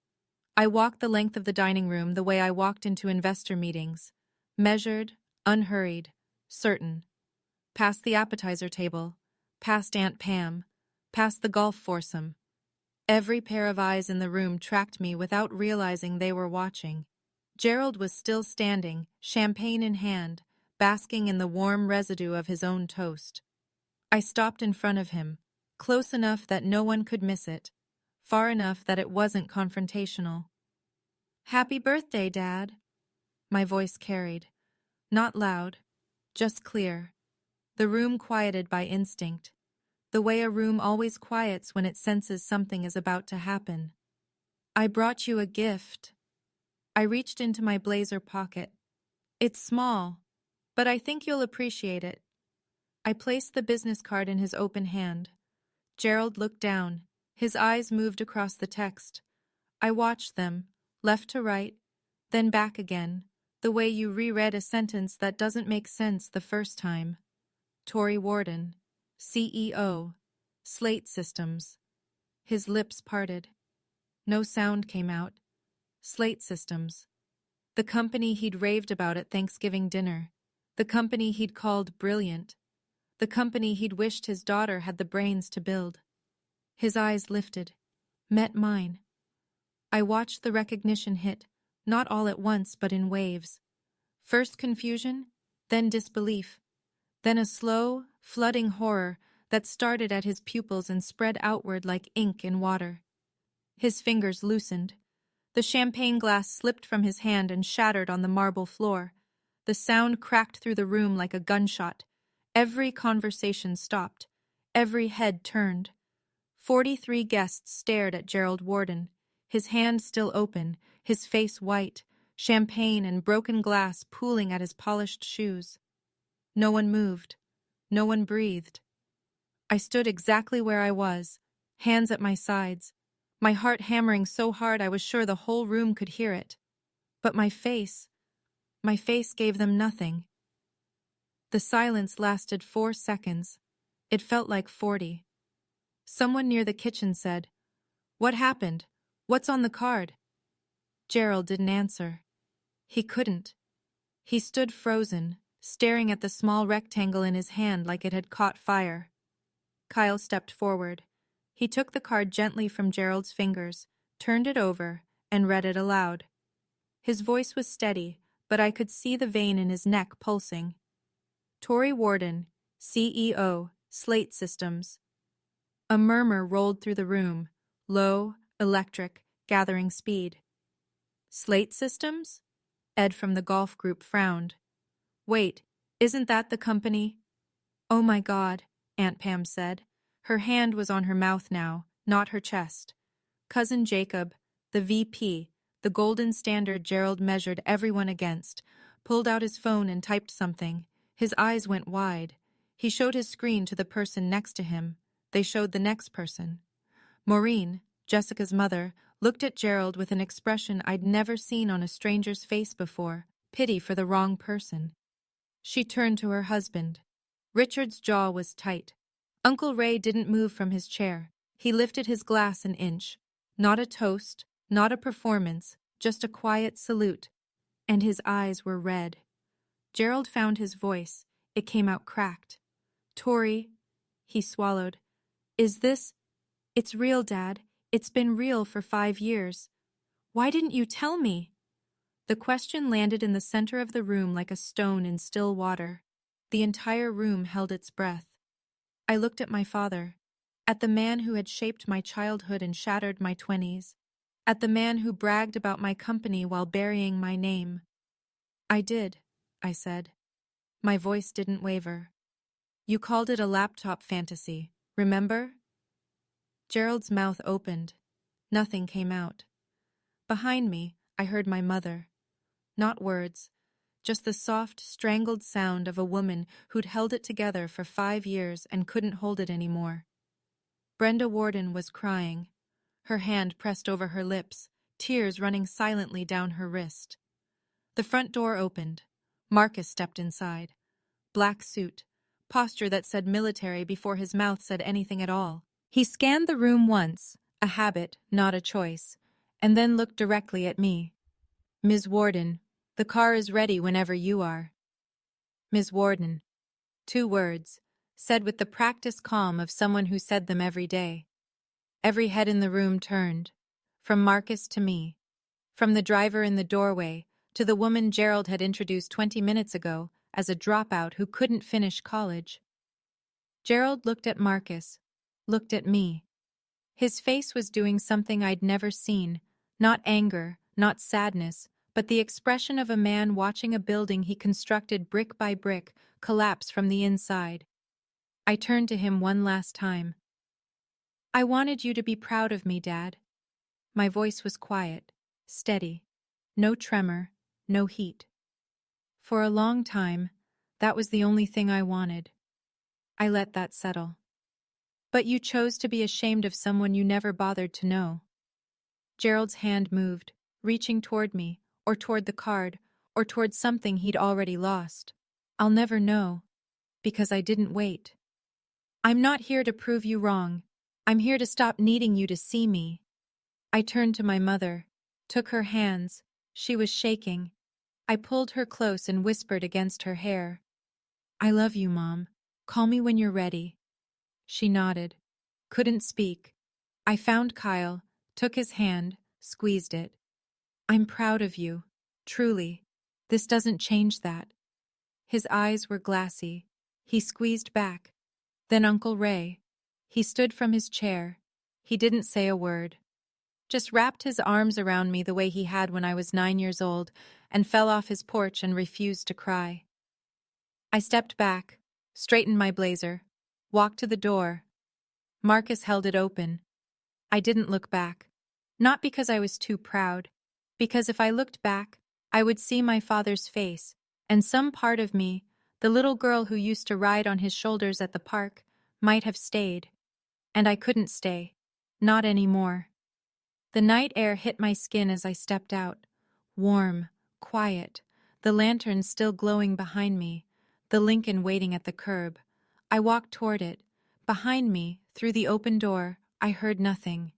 I walked the length of the dining room the way I walked into investor meetings. Measured, unhurried, certain. Past the appetizer table, past Aunt Pam, past the golf foursome. Every pair of eyes in the room tracked me without realizing they were watching. Gerald was still standing, champagne in hand, basking in the warm residue of his own toast. I stopped in front of him, close enough that no one could miss it, far enough that it wasn't confrontational. "Happy birthday, Dad," my voice carried. Not loud, just clear. The room quieted by instinct, the way a room always quiets when it senses something is about to happen. "I brought you a gift." I reached into my blazer pocket. "It's small, but I think you'll appreciate it." I placed the business card in his open hand. Gerald looked down. His eyes moved across the text. I watched them, left to right, then back again, the way you reread a sentence that doesn't make sense the first time. Tory Warden, CEO, Slate Systems. His lips parted. No sound came out. Slate Systems. The company he'd raved about at Thanksgiving dinner. The company he'd called brilliant. The company he'd wished his daughter had the brains to build. His eyes lifted, met mine. I watched the recognition hit, not all at once but in waves. First confusion, then disbelief, then a slow, flooding horror that started at his pupils and spread outward like ink in water. His fingers loosened. The champagne glass slipped from his hand and shattered on the marble floor. The sound cracked through the room like a gunshot. Every conversation stopped. Every head turned. 43 guests stared at Gerald Warden, his hand still open, his face white, champagne and broken glass pooling at his polished shoes. No one moved. No one breathed. I stood exactly where I was, hands at my sides, my heart hammering so hard I was sure the whole room could hear it. But my face gave them nothing. The silence lasted 4 seconds. It felt like 40. Someone near the kitchen said, "What happened? What's on the card?" Gerald didn't answer. He couldn't. He stood frozen, staring at the small rectangle in his hand like it had caught fire. Kyle stepped forward. He took the card gently from Gerald's fingers, turned it over, and read it aloud. His voice was steady, but I could see the vein in his neck pulsing. Tory Warden, CEO, Slate Systems. A murmur rolled through the room, low, electric, gathering speed. Slate Systems? Ed from the golf group frowned. "Wait, isn't that the company?" "Oh my God," Aunt Pam said. Her hand was on her mouth now, not her chest. Cousin Jacob, the VP, the golden standard Gerald measured everyone against, pulled out his phone and typed something. His eyes went wide. He showed his screen to the person next to him. They showed the next person. Maureen, Jessica's mother, looked at Gerald with an expression I'd never seen on a stranger's face before, pity for the wrong person. She turned to her husband. Richard's jaw was tight. Uncle Ray didn't move from his chair. He lifted his glass an inch. Not a toast, not a performance, just a quiet salute. And his eyes were red. Gerald found his voice. It came out cracked. "Tory," he swallowed. "Is this—" "It's real, Dad. It's been real for 5 years. Why didn't you tell me?" The question landed in the center of the room like a stone in still water. The entire room held its breath. I looked at my father. At the man who had shaped my childhood and shattered my 20s. At the man who bragged about my company while burying my name. I did, I said. My voice didn't waver. You called it a laptop fantasy, remember? Gerald's mouth opened. Nothing came out. Behind me, I heard my mother. Not words, just the soft, strangled sound of a woman who'd held it together for 5 years and couldn't hold it anymore. Brenda Warden was crying, her hand pressed over her lips, tears running silently down her wrist. The front door opened. Marcus stepped inside. Black suit, posture that said military before his mouth said anything at all. He scanned the room once, a habit, not a choice, and then looked directly at me. Ms. Warden, the car is ready whenever you are. Ms. Warden. 2 words, said with the practiced calm of someone who said them every day. Every head in the room turned, from Marcus to me, from the driver in the doorway to the woman Gerald had introduced 20 minutes ago as a dropout who couldn't finish college. Gerald looked at Marcus, looked at me. His face was doing something I'd never seen, not anger, not sadness, but the expression of a man watching a building he constructed brick by brick collapse from the inside. I turned to him one last time. I wanted you to be proud of me, Dad. My voice was quiet, steady, no tremor, no heat. For a long time, that was the only thing I wanted. I let that settle. But you chose to be ashamed of someone you never bothered to know. Gerald's hand moved, reaching toward me, or toward the card, or toward something he'd already lost. I'll never know, because I didn't wait. I'm not here to prove you wrong. I'm here to stop needing you to see me. I turned to my mother, took her hands. She was shaking. I pulled her close and whispered against her hair. I love you, Mom. Call me when you're ready. She nodded. Couldn't speak. I found Kyle, took his hand, squeezed it. I'm proud of you. Truly. This doesn't change that. His eyes were glassy. He squeezed back. Then Uncle Ray. He stood from his chair. He didn't say a word. Just wrapped his arms around me the way he had when I was 9 years old and fell off his porch and refused to cry. I stepped back, straightened my blazer, walked to the door. Marcus held it open. I didn't look back. Not because I was too proud, because if I looked back, I would see my father's face, and some part of me, the little girl who used to ride on his shoulders at the park, might have stayed. And I couldn't stay. Not anymore. The night air hit my skin as I stepped out. Warm, quiet, the lantern still glowing behind me, the Lincoln waiting at the curb. I walked toward it. Behind me, through the open door, I heard nothing.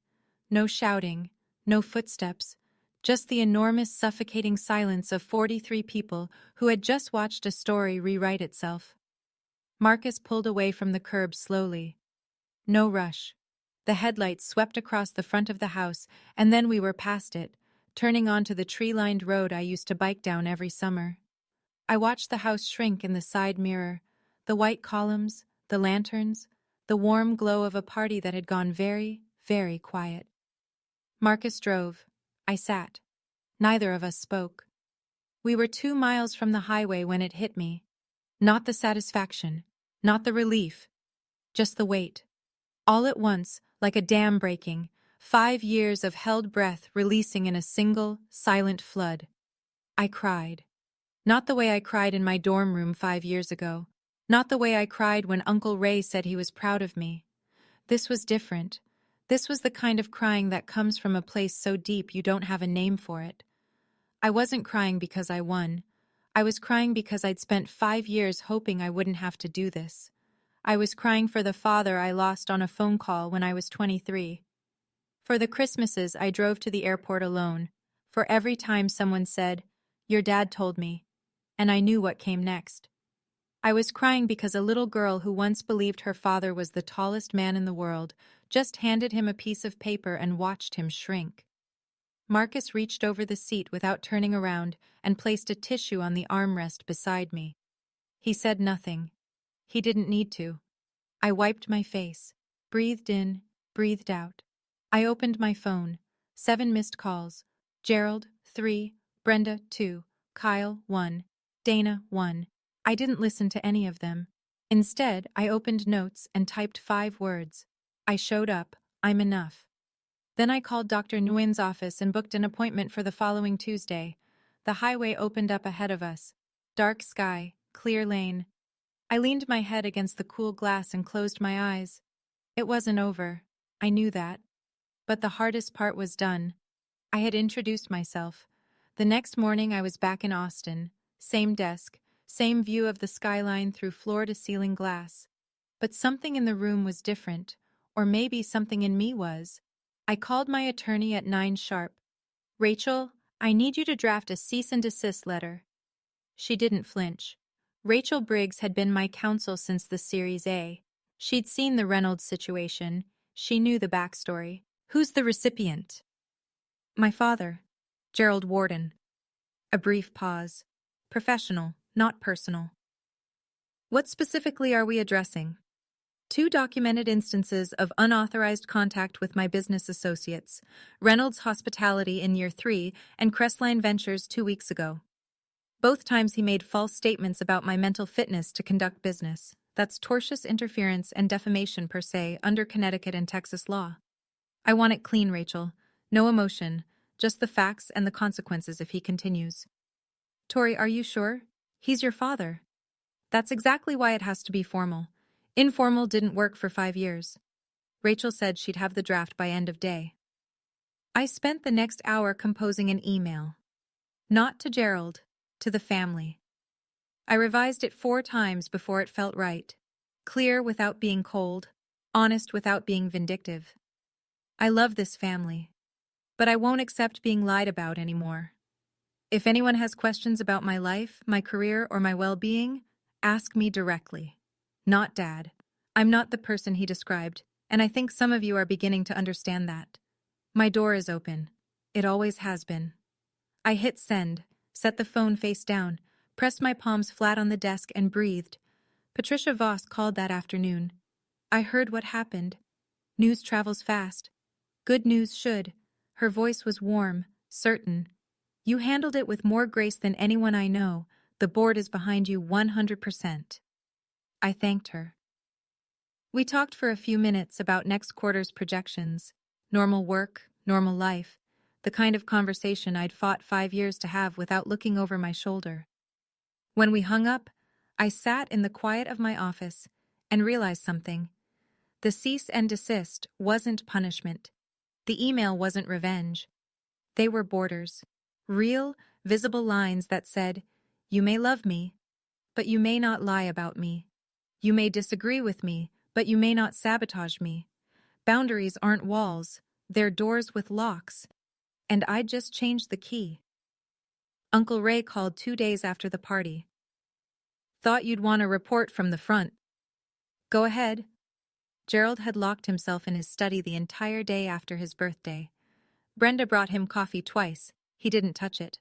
No shouting, no footsteps, just the enormous suffocating silence of 43 people who had just watched a story rewrite itself. Marcus pulled away from the curb slowly. No rush. The headlights swept across the front of the house, and then we were past it, turning onto the tree-lined road I used to bike down every summer. I watched the house shrink in the side mirror, the white columns, the lanterns, the warm glow of a party that had gone very, very quiet. Marcus drove. I sat. Neither of us spoke. We were 2 miles from the highway when it hit me. Not the satisfaction, not the relief, just the weight. All at once, like a dam breaking, 5 years of held breath releasing in a single, silent flood. I cried. Not the way I cried in my dorm room 5 years ago. Not the way I cried when Uncle Ray said he was proud of me. This was different. This was the kind of crying that comes from a place so deep you don't have a name for it. I wasn't crying because I won. I was crying because I'd spent 5 years hoping I wouldn't have to do this. I was crying for the father I lost on a phone call when I was 23. For the Christmases I drove to the airport alone. For every time someone said, "Your dad told me," and I knew what came next. I was crying because a little girl who once believed her father was the tallest man in the world just handed him a piece of paper and watched him shrink. Marcus reached over the seat without turning around and placed a tissue on the armrest beside me. He said nothing. He didn't need to. I wiped my face, breathed in, breathed out. I opened my phone. 7 missed calls. Gerald, 3, Brenda, 2, Kyle, 1, Dana, 1. I didn't listen to any of them. Instead, I opened notes and typed 5 words. I showed up. I'm enough. Then I called Dr. Nguyen's office and booked an appointment for the following Tuesday. The highway opened up ahead of us. Dark sky, clear lane. I leaned my head against the cool glass and closed my eyes. It wasn't over. I knew that. But the hardest part was done. I had introduced myself. The next morning I was back in Austin. Same desk, same view of the skyline through floor-to-ceiling glass. But something in the room was different, or maybe something in me was. I called my attorney at 9 sharp. Rachel, I need you to draft a cease and desist letter. She didn't flinch. Rachel Briggs had been my counsel since the Series A. She'd seen the Reynolds situation. She knew the backstory. Who's the recipient? My father, Gerald Warden. A brief pause. Professional, not personal. What specifically are we addressing? 2 documented instances of unauthorized contact with my business associates, Reynolds Hospitality in year 3 and Crestline Ventures 2 weeks ago. Both times he made false statements about my mental fitness to conduct business. That's tortious interference and defamation per se under Connecticut and Texas law. I want it clean, Rachel. No emotion, just the facts and the consequences if he continues. Tori, are you sure? He's your father. That's exactly why it has to be formal. Informal didn't work for 5 years. Rachel said she'd have the draft by end of day. I spent the next hour composing an email. Not to Gerald, to the family. I revised it 4 times before it felt right. Clear without being cold, honest without being vindictive. I love this family, but I won't accept being lied about anymore. If anyone has questions about my life, my career, or my well-being, ask me directly. Not Dad. I'm not the person he described, and I think some of you are beginning to understand that. My door is open. It always has been. I hit send, set the phone face down, pressed my palms flat on the desk and breathed. Patricia Voss called that afternoon. I heard what happened. News travels fast. Good news should. Her voice was warm, certain. You handled it with more grace than anyone I know. The board is behind you 100%. I thanked her. We talked for a few minutes about next quarter's projections. Normal work, normal life. The kind of conversation I'd fought 5 years to have without looking over my shoulder. When we hung up, I sat in the quiet of my office and realized something. The cease and desist wasn't punishment. The email wasn't revenge. They were borders. Real, visible lines that said, you may love me, but you may not lie about me. You may disagree with me, but you may not sabotage me. Boundaries aren't walls, they're doors with locks. And I just changed the key. Uncle Ray called 2 days after the party. Thought you'd want a report from the front. Go ahead. Gerald had locked himself in his study the entire day after his birthday. Brenda brought him coffee twice. He didn't touch it.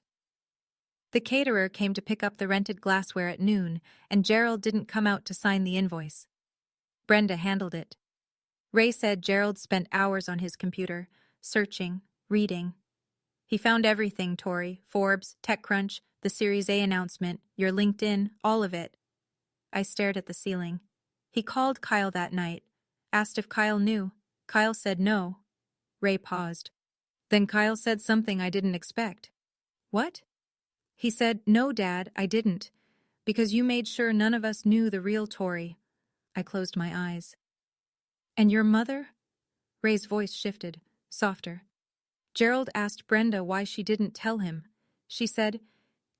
The caterer came to pick up the rented glassware at noon, and Gerald didn't come out to sign the invoice. Brenda handled it. Ray said Gerald spent hours on his computer, searching, reading. He found everything, Tori, Forbes, TechCrunch, the Series A announcement, your LinkedIn, all of it. I stared at the ceiling. He called Kyle that night, asked if Kyle knew. Kyle said no. Ray paused. Then Kyle said something I didn't expect. What? He said, no, Dad, I didn't, because you made sure none of us knew the real Tori. I closed my eyes. And your mother? Ray's voice shifted, softer. Gerald asked Brenda why she didn't tell him. She said,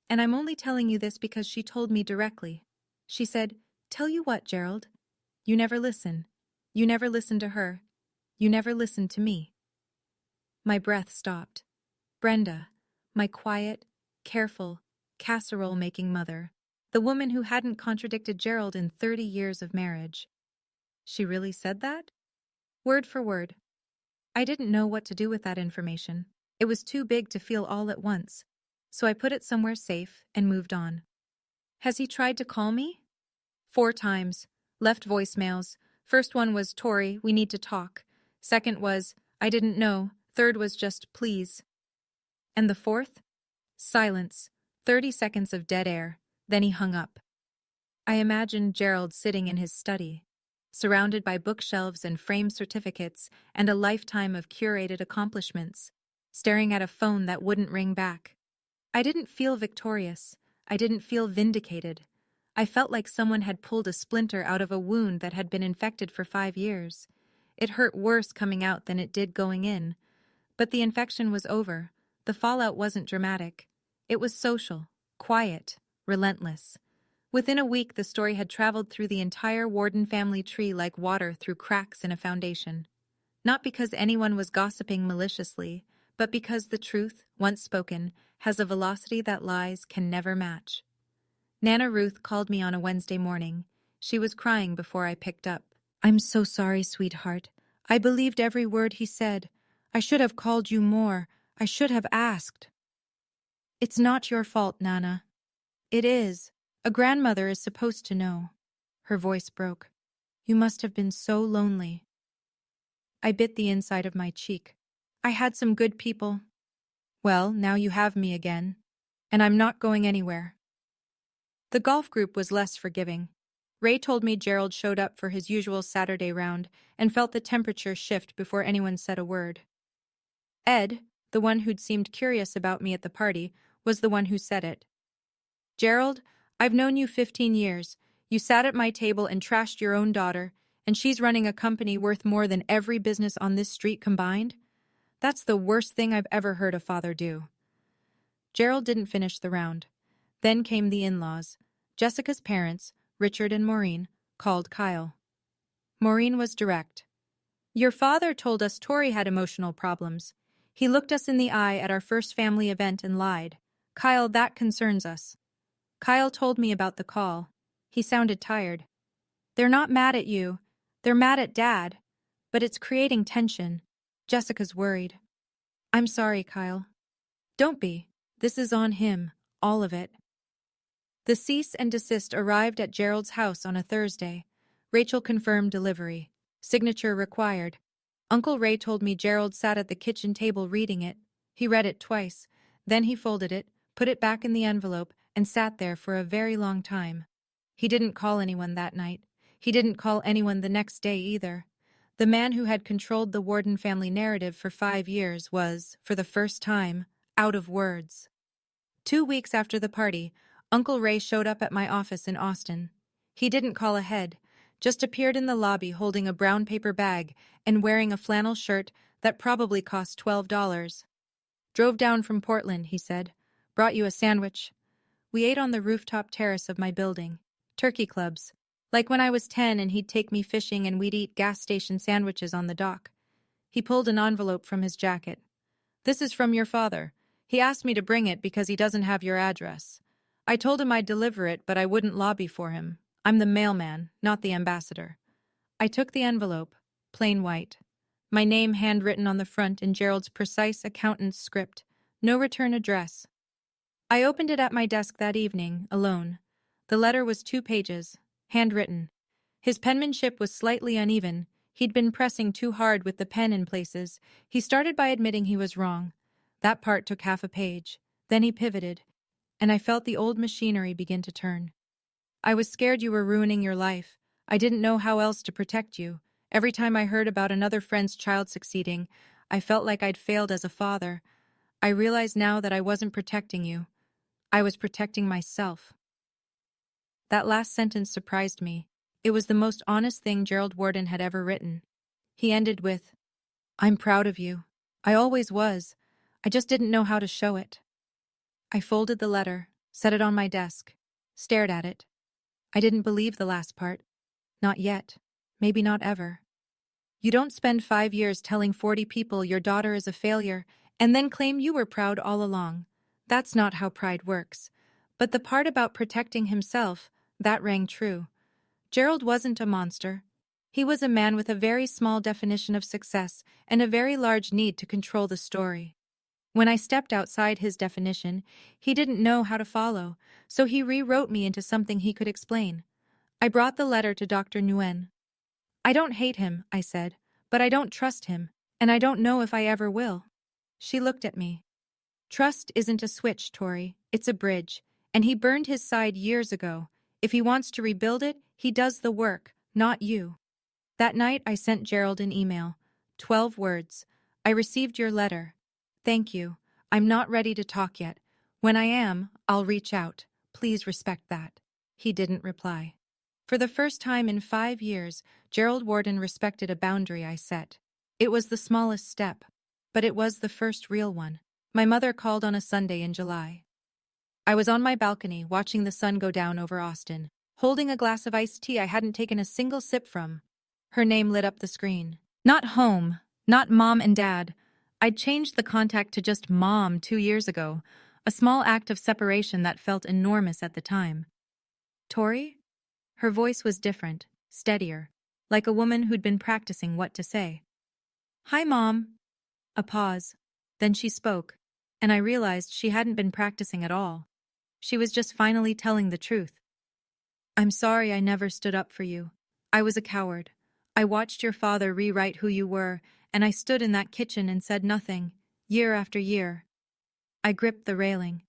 and I'm only telling you this because she told me directly. She said, tell you what, Gerald? You never listen. You never listen to her. You never listen to me. My breath stopped. Brenda, my quiet, careful, casserole-making mother, the woman who hadn't contradicted Gerald in 30 years of marriage. She really said that? Word for word. I didn't know what to do with that information. It was too big to feel all at once, so I put it somewhere safe and moved on. Has he tried to call me? 4 times, left voicemails, First one was, Tori, we need to talk. Second was, I didn't know. Third was just, please. And the fourth? Silence. 30 seconds of dead air. Then he hung up. I imagined Gerald sitting in his study, surrounded by bookshelves and framed certificates and a lifetime of curated accomplishments, staring at a phone that wouldn't ring back. I didn't feel victorious. I didn't feel vindicated. I felt like someone had pulled a splinter out of a wound that had been infected for 5 years. It hurt worse coming out than it did going in. But the infection was over. The fallout wasn't dramatic. It was social, quiet, relentless. Within a week, the story had traveled through the entire Warden family tree like water through cracks in a foundation. Not because anyone was gossiping maliciously, but because the truth, once spoken, has a velocity that lies can never match. Nana Ruth called me on a Wednesday morning. She was crying before I picked up. I'm so sorry, sweetheart. I believed every word he said. I should have called you more. I should have asked. It's not your fault, Nana. It is. A grandmother is supposed to know. Her voice broke. You must have been so lonely. I bit the inside of my cheek. I had some good people. Well, now you have me again. And I'm not going anywhere. The golf group was less forgiving. Ray told me Gerald showed up for his usual Saturday round and felt the temperature shift before anyone said a word. Ed, the one who'd seemed curious about me at the party, was the one who said it. Gerald, I've known you 15 years. You sat at my table and trashed your own daughter, and she's running a company worth more than every business on this street combined? That's the worst thing I've ever heard a father do. Gerald didn't finish the round. Then came the in-laws. Jessica's parents, Richard and Maureen, called Kyle. Maureen was direct. Your father told us Tori had emotional problems. He looked us in the eye at our first family event and lied. Kyle, that concerns us. Kyle told me about the call. He sounded tired. They're not mad at you. They're mad at Dad. But it's creating tension. Jessica's worried. I'm sorry, Kyle. Don't be. This is on him. All of it. The cease and desist arrived at Gerald's house on a Thursday. Rachel confirmed delivery. Signature required. Uncle Ray told me Gerald sat at the kitchen table reading it. He read it twice. Then he folded it, put it back in the envelope, and sat there for a very long time. He didn't call anyone that night. He didn't call anyone the next day either. The man who had controlled the Warden family narrative for 5 years was, for the first time, out of words. 2 weeks after the party, Uncle Ray showed up at my office in Austin. He didn't call ahead, just appeared in the lobby holding a brown paper bag and wearing a flannel shirt that probably cost $12. Drove down from Portland, he said. Brought you a sandwich. We ate on the rooftop terrace of my building. Turkey clubs. Like when I was 10 and he'd take me fishing and we'd eat gas station sandwiches on the dock. He pulled an envelope from his jacket. This is from your father. He asked me to bring it because he doesn't have your address. I told him I'd deliver it, but I wouldn't lobby for him. I'm the mailman, not the ambassador. I took the envelope, plain white. My name handwritten on the front in Gerald's precise accountant's script. No return address. I opened it at my desk that evening, alone. The letter was 2 pages, handwritten. His penmanship was slightly uneven. He'd been pressing too hard with the pen in places. He started by admitting he was wrong. That part took half a page. Then he pivoted, and I felt the old machinery begin to turn. I was scared you were ruining your life. I didn't know how else to protect you. Every time I heard about another friend's child succeeding, I felt like I'd failed as a father. I realize now that I wasn't protecting you. I was protecting myself. That last sentence surprised me. It was the most honest thing Gerald Warden had ever written. He ended with, I'm proud of you. I always was. I just didn't know how to show it. I folded the letter, set it on my desk, stared at it. I didn't believe the last part. Not yet. Maybe not ever. You don't spend 5 years telling 40 people your daughter is a failure and then claim you were proud all along. That's not how pride works. But the part about protecting himself, that rang true. Gerald wasn't a monster. He was a man with a very small definition of success and a very large need to control the story. When I stepped outside his definition, he didn't know how to follow, so he rewrote me into something he could explain. I brought the letter to Dr. Nguyen. I don't hate him, I said, but I don't trust him, and I don't know if I ever will. She looked at me. Trust isn't a switch, Tori. It's a bridge, and he burned his side years ago. If he wants to rebuild it, he does the work, not you. That night, I sent Gerald an email. 12 words. I received your letter. Thank you. I'm not ready to talk yet. When I am, I'll reach out. Please respect that. He didn't reply. For the first time in 5 years, Gerald Warden respected a boundary I set. It was the smallest step, but it was the first real one. My mother called on a Sunday in July. I was on my balcony, watching the sun go down over Austin, holding a glass of iced tea I hadn't taken a single sip from. Her name lit up the screen. Not home, not mom and dad. I'd changed the contact to just mom 2 years ago, a small act of separation that felt enormous at the time. Tori? Her voice was different, steadier, like a woman who'd been practicing what to say. Hi, Mom. A pause. Then she spoke, and I realized she hadn't been practicing at all. She was just finally telling the truth. I'm sorry I never stood up for you. I was a coward. I watched your father rewrite who you were, and I stood in that kitchen and said nothing, year after year. I gripped the railing.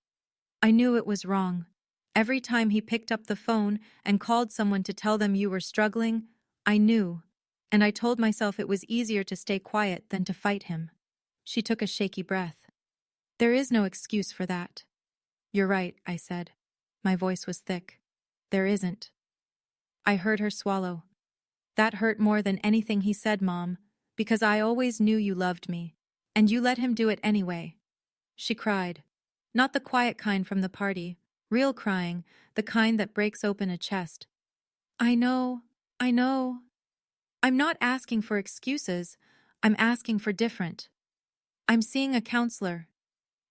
I knew it was wrong. Every time he picked up the phone and called someone to tell them you were struggling, I knew, and I told myself it was easier to stay quiet than to fight him. She took a shaky breath. There is no excuse for that. You're right, I said. My voice was thick. There isn't. I heard her swallow. That hurt more than anything he said, Mom, because I always knew you loved me, and you let him do it anyway. She cried. Not the quiet kind from the party, real crying, the kind that breaks open a chest. I know. I'm not asking for excuses. I'm asking for different. I'm seeing a counselor.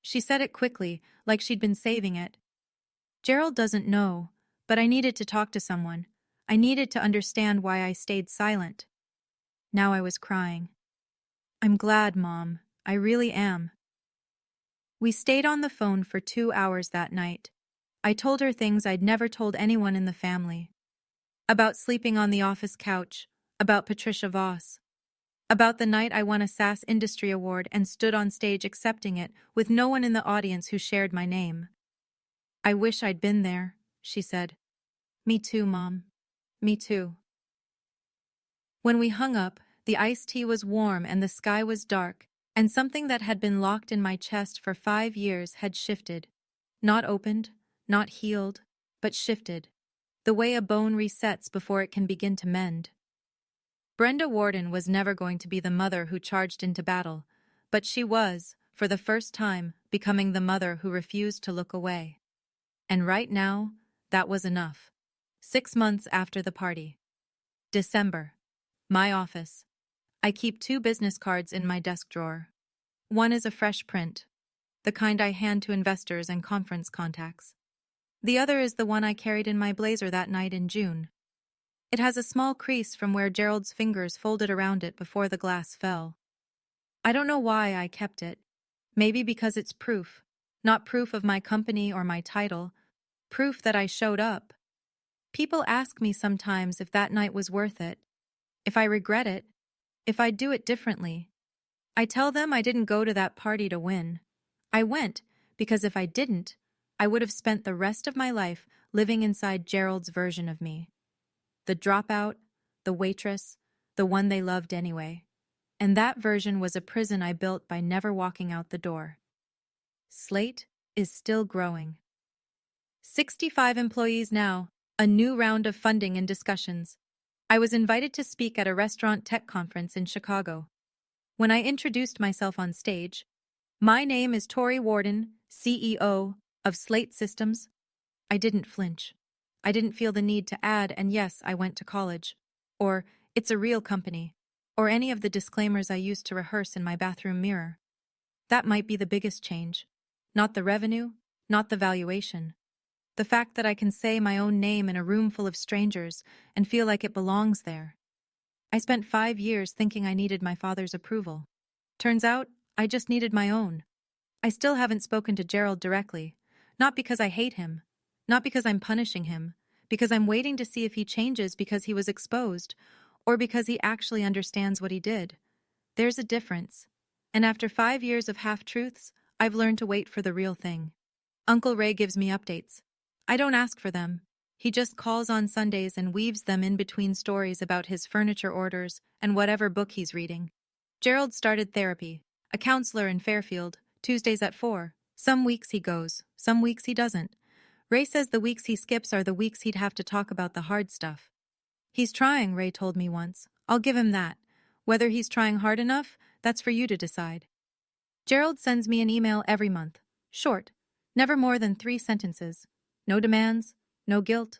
She said it quickly, like she'd been saving it. Gerald doesn't know, but I needed to talk to someone. I needed to understand why I stayed silent. Now I was crying. I'm glad, Mom. I really am. We stayed on the phone for 2 hours that night. I told her things I'd never told anyone in the family. About sleeping on the office couch, about Patricia Voss. About the night I won a SAS Industry Award and stood on stage accepting it with no one in the audience who shared my name. I wish I'd been there, she said. Me too, Mom. Me too. When we hung up, the iced tea was warm and the sky was dark, and something that had been locked in my chest for 5 years had shifted. Not opened, not healed, but shifted. The way a bone resets before it can begin to mend. Brenda Warden was never going to be the mother who charged into battle, but she was, for the first time, becoming the mother who refused to look away. And right now, that was enough. 6 months after the party. December. My office. I keep 2 business cards in my desk drawer. One is a fresh print, the kind I hand to investors and conference contacts. The other is the one I carried in my blazer that night in June. It has a small crease from where Gerald's fingers folded around it before the glass fell. I don't know why I kept it. Maybe because it's proof. Not proof of my company or my title. Proof that I showed up. People ask me sometimes if that night was worth it. If I regret it. If I'd do it differently. I tell them I didn't go to that party to win. I went because if I didn't, I would have spent the rest of my life living inside Gerald's version of me. The dropout, the waitress, the one they loved anyway. And that version was a prison I built by never walking out the door. Slate is still growing. 65 employees now, a new round of funding and discussions. I was invited to speak at a restaurant tech conference in Chicago. When I introduced myself on stage, my name is Tori Warden, CEO of Slate Systems. I didn't flinch. I didn't feel the need to add, and yes, I went to college. Or, it's a real company. Or any of the disclaimers I used to rehearse in my bathroom mirror. That might be the biggest change. Not the revenue, not the valuation. The fact that I can say my own name in a room full of strangers and feel like it belongs there. I spent 5 years thinking I needed my father's approval. Turns out, I just needed my own. I still haven't spoken to Gerald directly. Not because I hate him. Not because I'm punishing him. Because I'm waiting to see if he changes because he was exposed. or because he actually understands what he did. There's a difference. And after 5 years of half-truths, I've learned to wait for the real thing. Uncle Ray gives me updates. I don't ask for them. He just calls on Sundays and weaves them in between stories about his furniture orders and whatever book he's reading. Gerald started therapy, a counselor in Fairfield, Tuesdays at 4. Some weeks he goes, some weeks he doesn't. Ray says the weeks he skips are the weeks he'd have to talk about the hard stuff. He's trying, Ray told me once. I'll give him that. Whether he's trying hard enough, that's for you to decide. Gerald sends me an email every month. Short, never more than 3 sentences. No demands, no guilt.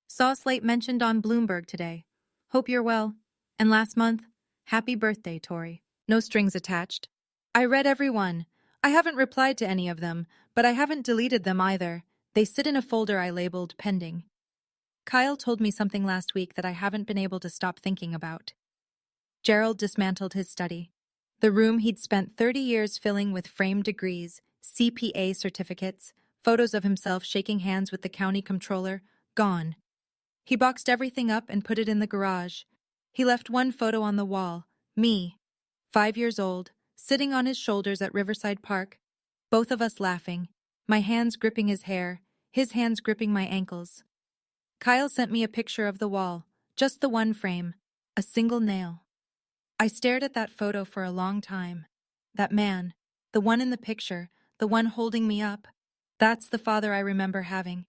Saw Slate mentioned on Bloomberg today. Hope you're well. And last month, happy birthday, Tori. No strings attached. I read every one. I haven't replied to any of them, but I haven't deleted them either. They sit in a folder I labeled pending. Kyle told me something last week that I haven't been able to stop thinking about. Gerald dismantled his study. The room he'd spent 30 years filling with framed degrees, CPA certificates, photos of himself shaking hands with the county comptroller, gone. He boxed everything up and put it in the garage. He left one photo on the wall, me, 5 years old, sitting on his shoulders at Riverside Park, both of us laughing, my hands gripping his hair, his hands gripping my ankles. Kyle sent me a picture of the wall, just the one frame, a single nail. I stared at that photo for a long time. That man, the one in the picture, the one holding me up, that's the father I remember having.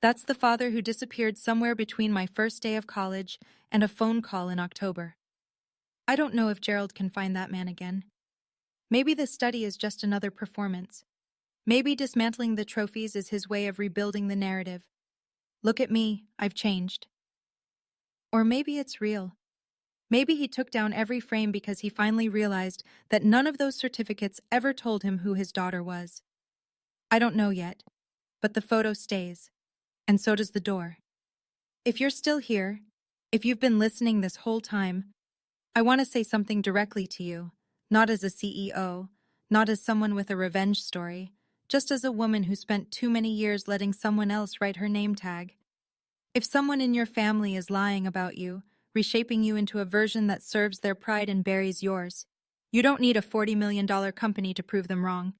That's the father who disappeared somewhere between my first day of college and a phone call in October. I don't know if Gerald can find that man again. Maybe this study is just another performance. Maybe dismantling the trophies is his way of rebuilding the narrative. Look at me, I've changed. Or maybe it's real. Maybe he took down every frame because he finally realized that none of those certificates ever told him who his daughter was. I don't know yet, but the photo stays, and so does the door. If you're still here, if you've been listening this whole time, I want to say something directly to you, not as a CEO, not as someone with a revenge story, just as a woman who spent too many years letting someone else write her name tag. If someone in your family is lying about you, reshaping you into a version that serves their pride and buries yours, you don't need a $40 million company to prove them wrong.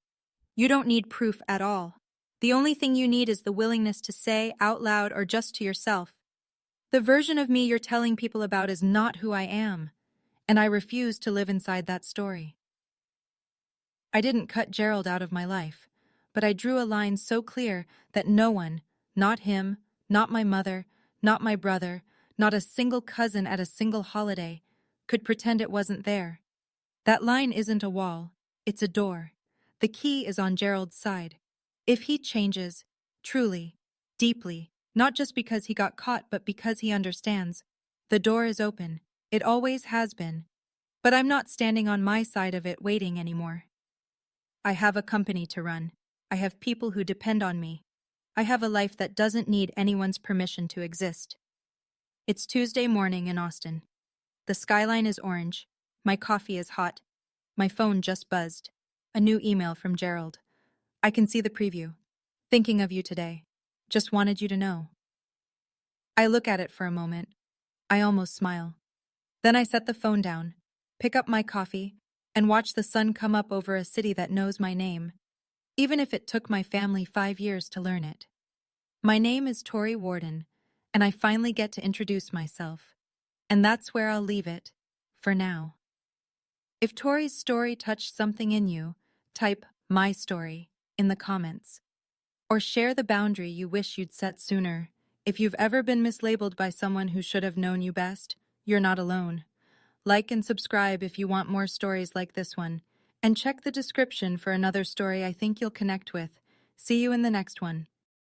You don't need proof at all. The only thing you need is the willingness to say out loud or just to yourself, the version of me you're telling people about is not who I am, and I refuse to live inside that story. I didn't cut Gerald out of my life, but I drew a line so clear that no one, not him, not my mother, not my brother, not a single cousin at a single holiday, could pretend it wasn't there. That line isn't a wall, it's a door. The key is on Gerald's side. If he changes, truly, deeply, not just because he got caught but because he understands, the door is open. It always has been. But I'm not standing on my side of it waiting anymore. I have a company to run. I have people who depend on me. I have a life that doesn't need anyone's permission to exist. It's Tuesday morning in Austin. The skyline is orange. My coffee is hot. My phone just buzzed. A new email from Gerald. I can see the preview. Thinking of you today. Just wanted you to know. I look at it for a moment. I almost smile. Then I set the phone down, pick up my coffee, and watch the sun come up over a city that knows my name, even if it took my family 5 years to learn it. My name is Tori Warden, and I finally get to introduce myself. And that's where I'll leave it, for now. If Tori's story touched something in you, type "my story" in the comments. Or share the boundary you wish you'd set sooner. If you've ever been mislabeled by someone who should have known you best, you're not alone. Like and subscribe if you want more stories like this one. And check the description for another story I think you'll connect with. See you in the next one.